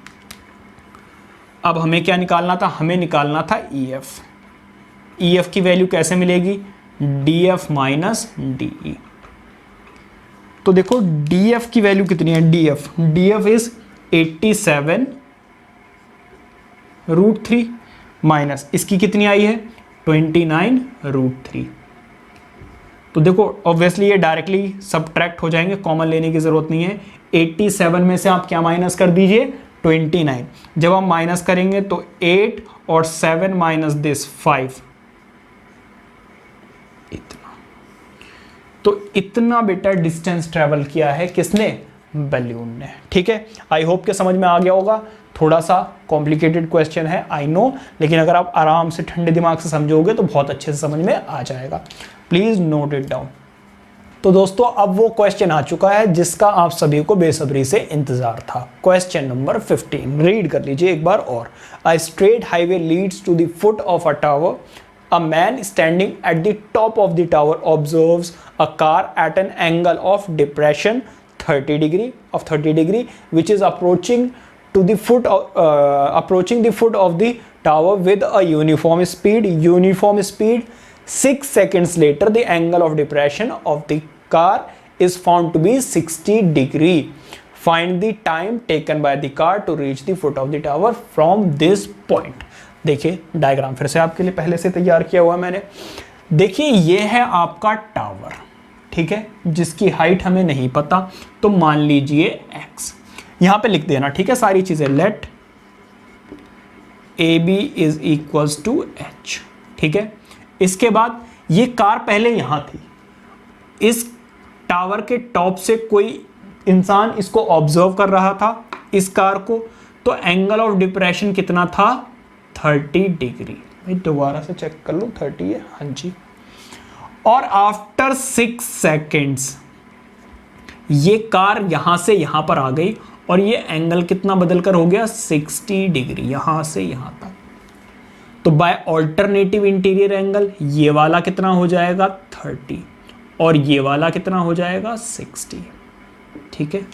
S1: अब हमें क्या निकालना था, हमें निकालना था EF की वैल्यू कैसे मिलेगी, DF माइनस DE। तो देखो DF की वैल्यू कितनी है, DF इज 87√3 माइनस इसकी कितनी आई है 29√3। तो देखो ऑब्वियसली ये डायरेक्टली सबट्रैक्ट हो जाएंगे, कॉमन लेने की जरूरत नहीं है। 87 में से आप क्या माइनस कर दीजिए 29, जब हम माइनस करेंगे तो 8 और 7 माइनस दिस 5, इतना। तो इतना बेटा डिस्टेंस ट्रेवल किया है किसने, बैलून ने, ठीक है। आई होप के समझ में आ गया होगा। थोड़ा सा कॉम्प्लिकेटेड क्वेश्चन है आई नो, लेकिन अगर आप आराम से ठंडे दिमाग से समझोगे तो बहुत अच्छे से समझ में आ जाएगा। Please note it down. तो दोस्तों अब वो क्वेश्चन आ चुका है जिसका आप सभी को बेसब्री से इंतजार था। क्वेश्चन नंबर 15 रीड कर लीजिए एक बार और। A straight highway leads to the foot of a tower. A man standing at the top of the tower observes a car at an angle of depression 30 degree which is approaching the foot of the tower with a uniform speed. 6 seconds later the angle of depression of the car is found to be 60 degree. Find the time taken by the car to reach the foot of the tower from this point. देखिए diagram फिर से आपके लिए पहले से तैयार किया हुआ मैंने। देखिए ये है आपका टावर, ठीक है, जिसकी हाइट हमें नहीं पता, तो मान लीजिए x। यहां पे लिख देना, ठीक है, सारी चीजें। Let AB is equals to h, ठीक है। इसके बाद ये कार पहले यहां थी, इस टावर के टॉप से कोई इंसान इसको ऑब्जर्व कर रहा था इस कार को, तो एंगल ऑफ डिप्रेशन कितना था 30 डिग्री। भाई दोबारा से चेक कर लो, 30 है, हाँ जी। और आफ्टर 6 सेकेंड्स ये कार यहां से यहां पर आ गई और ये एंगल कितना बदलकर हो गया 60 डिग्री, यहां से यहां तक। तो बाय ऑल्टरनेटिव इंटीरियर एंगल ये वाला कितना हो जाएगा 30 और ये वाला कितना हो जाएगा 60, ठीक है।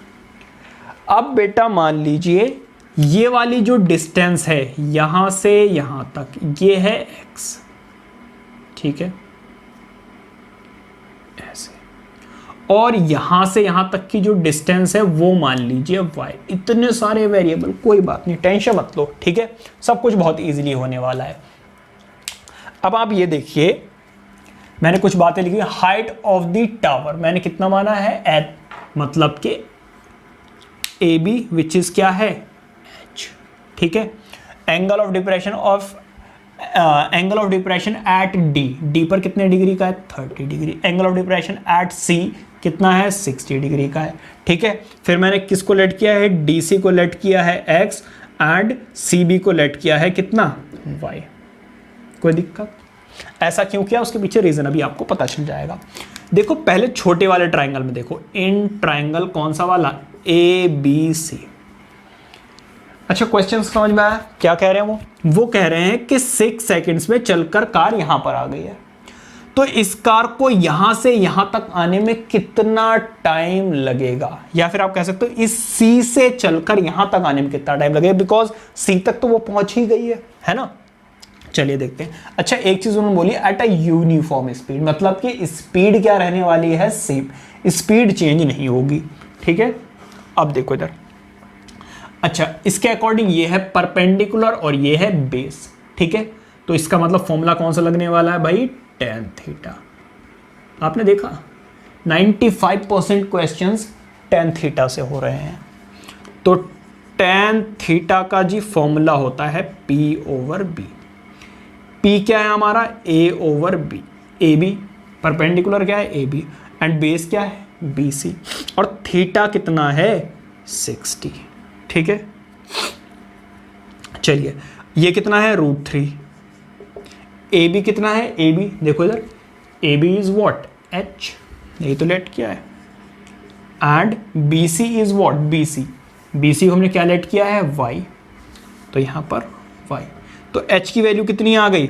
S1: अब बेटा मान लीजिए ये वाली जो डिस्टेंस है यहां से यहां तक, ये है x, ठीक है, ऐसे। और यहां से यहां तक की जो डिस्टेंस है वो मान लीजिए y। इतने सारे वेरिएबल, कोई बात नहीं, टेंशन मत लो, ठीक है, सब कुछ बहुत इजीली होने वाला है। अब आप ये देखिए, मैंने कुछ बातें लिखी। हाइट ऑफ द टावर मैंने कितना माना है h, मतलब कि AB विच इज क्या है, ठीक है। Angle of depression at D पर कितने डिग्री का है 30 degree. Angle of depression at C कितना है 60 डिग्री का है, ठीक है। फिर मैंने किसको लेट किया है, DC को लेट किया है x एंड CB को लेट किया है कितना y। कोई दिक्कत? ऐसा क्यों किया, उसके पीछे रीजन अभी आपको पता चल जाएगा। देखो पहले छोटे वाले ट्राइंगल में देखो, इन ट्राइंगल कौन सा वाला, ABC। अच्छा क्वेश्चन समझ में आया क्या कह रहे हैं वो कह रहे हैं कि 6 सेकंड्स में चलकर कार यहां पर आ गई है। तो इस कार को यहां से यहां तक आने में कितना टाइम लगेगा, या फिर आप कह सकते हो इस सी से चलकर यहां तक आने में कितना टाइम लगेगा, बिकॉज सी तक तो वो पहुंच ही गई है ना। चलिए देखते हैं। अच्छा, एक चीज उन्होंने बोली एट अ यूनिफॉर्म स्पीड, मतलब कि स्पीड क्या रहने वाली है, सेम, स्पीड चेंज नहीं होगी। ठीक है, अब देखो इधर। अच्छा, इसके अकॉर्डिंग ये है परपेंडिकुलर और ये है बेस। ठीक है, तो इसका मतलब फॉर्मूला कौन सा लगने वाला है भाई, tan थीटा। आपने देखा 95% क्वेश्चंस tan थीटा से हो रहे हैं। तो tan थीटा का जी फॉर्मूला होता है P/B। P क्या है हमारा, A/B। AB परपेंडिकुलर क्या है, AB, एंड बेस क्या है, BC, और थीटा कितना है, 60। ठीक है, चलिए ये कितना है, √3। AB कितना है, AB देखो इधर, AB इज व्हाट, H, यही तो लेट किया है, and BC is what, BC को हमने क्या लेट किया है, Y, तो यहां पर Y। तो H की वैल्यू कितनी आ गई,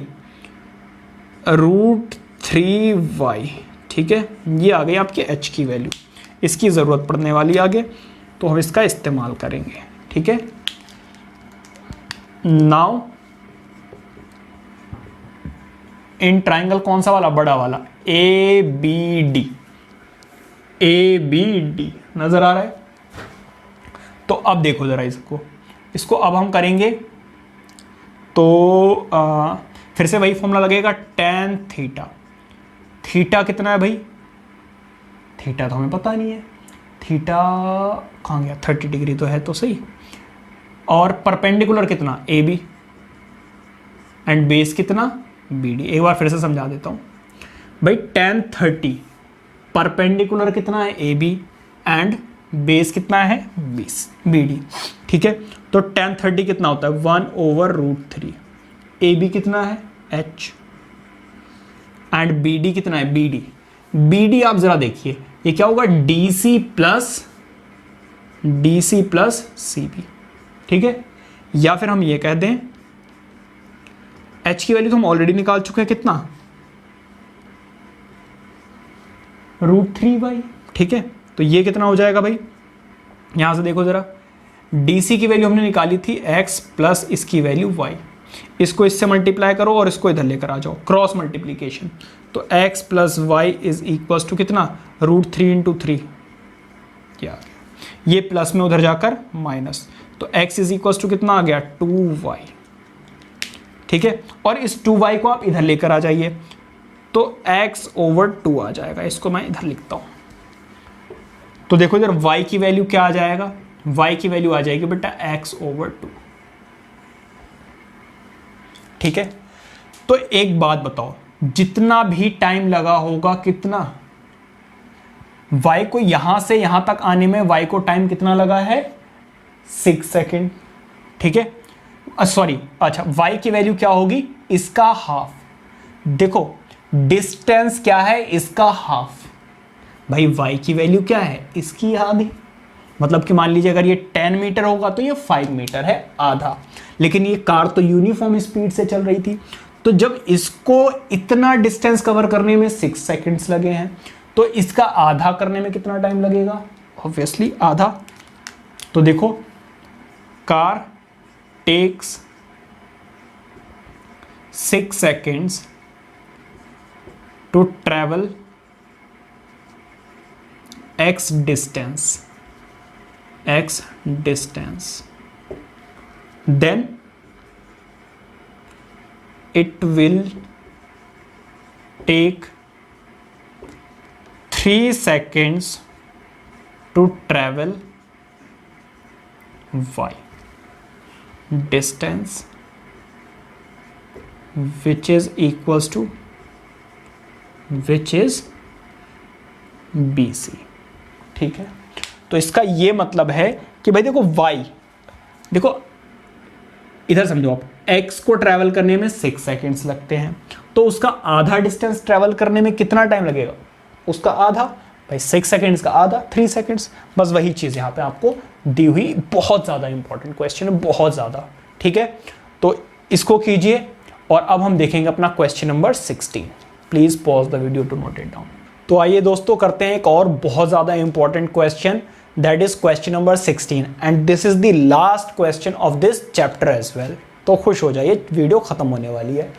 S1: √3Y। ठीक है, ये आ गई आपकी H की वैल्यू। इसकी ज़रूरत पड़ने वाली आगे, तो हम इसका इस्तेमाल करेंगे। ठीक है, नाउ इन ट्राइंगल कौन सा वाला, बड़ा वाला, ABD, नजर आ रहा है। तो अब देखो जरा इसको अब हम करेंगे, तो फिर से वही फॉर्मूला लगेगा, tan थीटा। थीटा कितना है भाई, थीटा तो हमें पता नहीं है, थीटा कहाँ गया, 30 डिग्री तो है तो सही, और परपेंडिकुलर कितना, AB, एंड बेस कितना, BD। एक बार फिर से समझा देता हूँ भाई, tan 30 परपेंडिकुलर कितना है, AB, एंड बेस कितना है, BD। ठीक है, तो tan 30 कितना होता है, 1/√3। AB कितना है, H, एंड BD कितना है, BD आप जरा देखिए, ये क्या होगा, DC प्लस CB। ठीक है, या फिर हम ये कह दें, H की वैल्यू तो हम ऑलरेडी निकाल चुके हैं, कितना, √3Y। ठीक है, तो ये कितना हो जाएगा भाई, यहां से देखो जरा, DC की वैल्यू हमने निकाली थी X प्लस इसकी वैल्यू Y, इसको इससे मल्टीप्लाई करो और इसको इधर लेकर आ जाओ, क्रॉस मल्टीप्लीकेशन। तो X plus Y is equal to कितना, √3 × 3, क्या, ये प्लस में उधर जाकर माइनस, तो X इज इक्वल टू कितना आ गया, 2Y। ठीक है, और इस 2Y को आप इधर लेकर आ जाइए, तो X/2 आ जाएगा। इसको मैं इधर लिखता हूं, तो देखो इधर Y की वैल्यू क्या आ जाएगा, Y की वैल्यू आ जाएगी बेटा X/2। ठीक है, तो एक बात बताओ, जितना भी टाइम लगा होगा, कितना, Y को यहां से यहां तक आने में Y को टाइम कितना लगा है, 6 सेकेंड। ठीक है, सॉरी, अच्छा, Y की वैल्यू क्या होगी, इसका हाफ। देखो डिस्टेंस क्या है, इसका हाफ। भाई Y की वैल्यू क्या है, इसकी आधी, मतलब कि मान लीजिए अगर ये 10 मीटर होगा तो ये 5 मीटर है, आधा। लेकिन ये कार तो यूनिफॉर्म स्पीड से चल रही थी, तो जब इसको इतना डिस्टेंस कवर करने में 6 सेकेंड्स लगे हैं, तो इसका आधा करने में कितना टाइम लगेगा, ऑब्वियसली आधा। तो देखो, car takes 6 seconds to travel x distance, then it will take 3 seconds to travel y distance, which is equals to BC। ठीक है, तो इसका ये मतलब है कि भाई देखो y, देखो इधर समझो आप, x को ट्रैवल करने में 6 सेकेंड्स लगते हैं, तो उसका आधा डिस्टेंस ट्रैवल करने में कितना टाइम लगेगा, उसका आधा, भाई 6 सेकेंड्स का आधा 3 सेकेंड्स। बस वही चीज़ यहाँ पे आपको दी हुई, बहुत ज़्यादा इंपॉर्टेंट क्वेश्चन है, बहुत ज़्यादा। ठीक है, तो इसको कीजिए, और अब हम देखेंगे अपना question number 16। Please pause the video to note it down. तो आइए दोस्तों करते हैं एक और बहुत ज़्यादा important question, that is question number 16 and this is the last question of this chapter as well. तो खुश हो जाइए, वीडियो खत्म होने वाली है।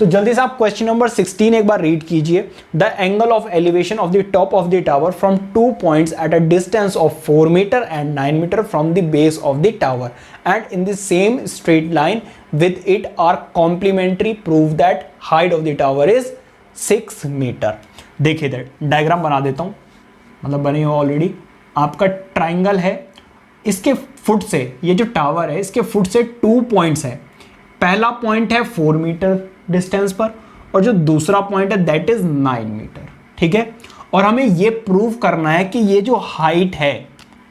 S1: तो जल्दी से आप क्वेश्चन नंबर 16 एक बार रीड कीजिए। The angle of elevation of the top of the tower from 2 points at a distance of 4 metre and 9 metre from the base of the tower and in the same straight line with it are complementary, prove that height of the tower is 6 metre. देखिए that diagram बना देता हूं, मतलब बनी हो already. आपका triangle है, इसके फुट से, ये जो टावर है इसके फुट से 2 पॉइंट्स है। पहला पॉइंट है 4 मीटर डिस्टेंस पर और जो दूसरा पॉइंट है दैट इज 9 मीटर, ठीक है। और हमें ये प्रूव करना है कि ये जो हाइट है,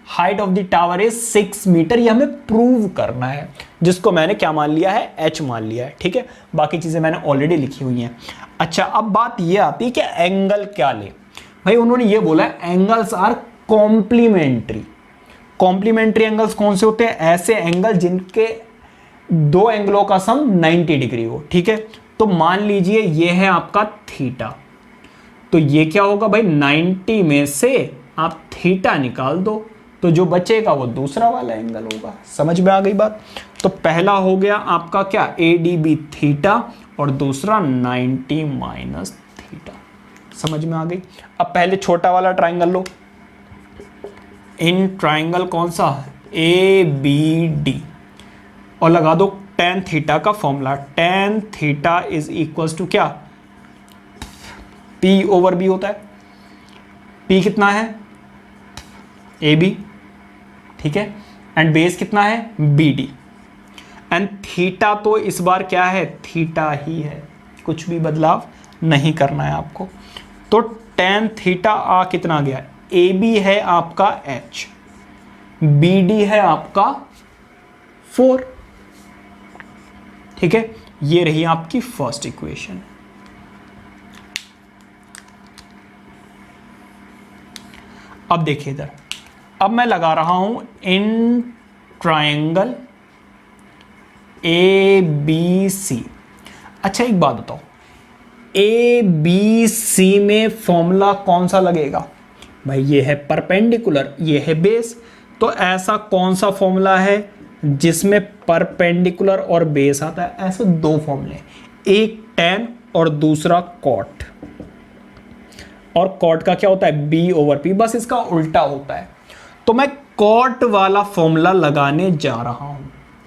S1: height of the tower is 6 metre, ये हमें प्रूव करना है, जिसको मैंने क्या मान लिया है, h मान लिया है, ठीक है। बाकी चीजें मैंने ऑलरेडी लिखी हुई हैं। अच्छा, अब बात ये आती है कि एंगल क्या ले। भाई उन्होंने ये बोला angles are complementary. Complementary angles कौन से होते हैं? ऐसे एंगल जिनके दो एंगलों का सम 90 डिग्री हो, ठीक है। तो मान लीजिए ये है आपका थीटा, तो ये क्या होगा भाई, 90 में से आप थीटा निकाल दो तो जो बचेगा वो दूसरा वाला एंगल होगा। समझ में आ गई बात? तो पहला हो गया आपका क्या, ADB थीटा, और दूसरा 90 माइनस थीटा। समझ में आ गई? अब पहले छोटा वाला ट्राइंगल लो। इन ट्राइंगल कौन सा, ABD, और लगा दो tan थीटा का formula. tan theta is equals to क्या, P ओवर B होता है। P कितना है, AB, ठीक है, एंड बेस कितना है, BD, एंड थीटा तो इस बार क्या है, थीटा ही है, कुछ भी बदलाव नहीं करना है आपको। तो tan थीटा आ कितना गया, AB है आपका H, BD है आपका 4, ठीक है। ये रही आपकी फर्स्ट इक्वेशन। अब देखिए इधर, अब मैं लगा रहा हूं इन ट्रायंगल ABC। अच्छा एक बात बताओ, ABC में फॉर्मूला कौन सा लगेगा? भाई ये है परपेंडिकुलर, ये है बेस, तो ऐसा कौन सा फॉर्मूला है जिसमें परपेंडिकुलर और बेस आता है? ऐसे दो फॉर्मूले, एक tan और दूसरा cot। और cot का क्या होता है, B ओवर P, बस इसका उल्टा होता है। तो मैं cot वाला फॉर्मूला लगाने जा रहा हूं।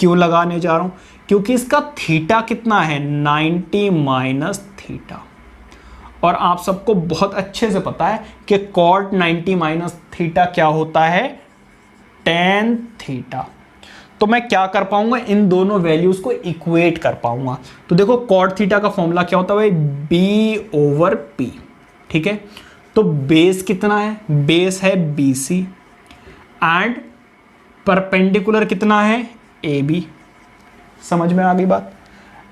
S1: क्यों लगाने जा रहा हूं? क्योंकि इसका थीटा कितना है, 90 माइनस थीटा, और आप सबको बहुत अच्छे से पता है कि cot 90 माइनस थीटा क्या होता है, tan थीटा। तो मैं क्या कर पाऊंगा, इन दोनों वैल्यूज को इक्वेट कर पाऊंगा। तो देखो cot थीटा का फॉर्मूला क्या होता है, B ओवर P, ठीक है। तो बेस कितना है, बेस है BC, एंड परपेंडिकुलर कितना है, AB। समझ में आ गई बात?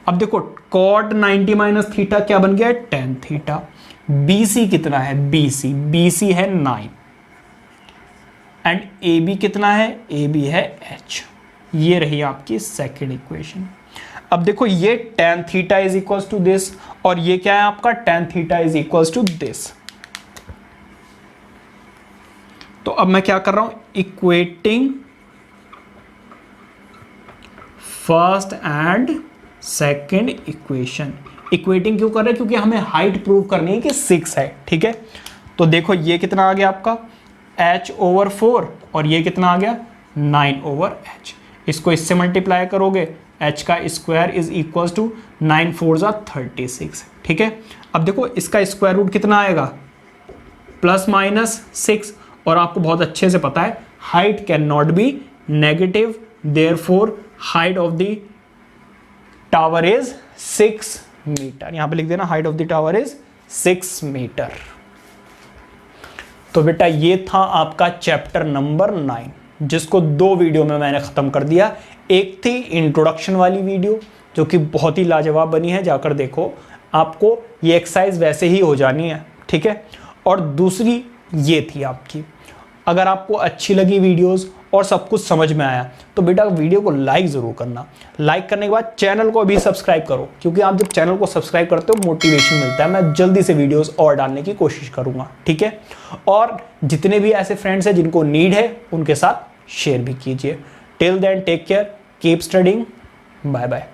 S1: अब देखो cot 90 माइनस थीटा क्या बन गया, tan थीटा। BC कितना है, BC है 9, एंड AB कितना है, AB है H। ये रही आपकी सेकेंड इक्वेशन। अब देखो ये tan theta is equals to this, और ये क्या है आपका, tan theta is equals to this. तो अब मैं क्या कर रहा हूं, equating first and second equation. Equating क्यों कर रहे हैं, क्योंकि हमें हाइट प्रूव करनी है कि 6 है, ठीक है। तो देखो ये कितना आ गया आपका, H ओवर 4, और ये कितना आ गया, 9 ओवर H। इसको इससे मल्टीप्लाई करोगे, H का स्क्वायर इज इक्वल्स टू 9 4 जा 36, ठीक है। अब देखो इसका स्क्वायर रूट कितना आएगा, प्लस माइनस 6, और आपको बहुत अच्छे से पता है height can not be negative, therefore height of the tower is 6 metre. यहां पे लिख देना height of the tower is 6 metre. तो बेटा ये था आपका चैप्टर नंबर 9, जिसको 2 वीडियो में मैंने खत्म कर दिया। एक थी इंट्रोडक्शन वाली वीडियो जो कि बहुत ही लाजवाब बनी है, जाकर देखो, आपको ये एक्सरसाइज वैसे ही हो जानी है, ठीक है। और दूसरी ये थी आपकी। अगर आपको अच्छी लगी वीडियोस और सब कुछ समझ में आया तो बेटा वीडियो को लाइक ज़रूर करना। लाइक करने के बाद चैनल को भी सब्सक्राइब करो, क्योंकि आप जब चैनल को सब्सक्राइब करते हो मोटिवेशन मिलता है, मैं जल्दी से वीडियोस और डालने की कोशिश करूँगा, ठीक है। और जितने भी ऐसे फ्रेंड्स हैं जिनको नीड है उनके साथ शेयर भी कीजिए। Till then take care, keep studying, bye bye.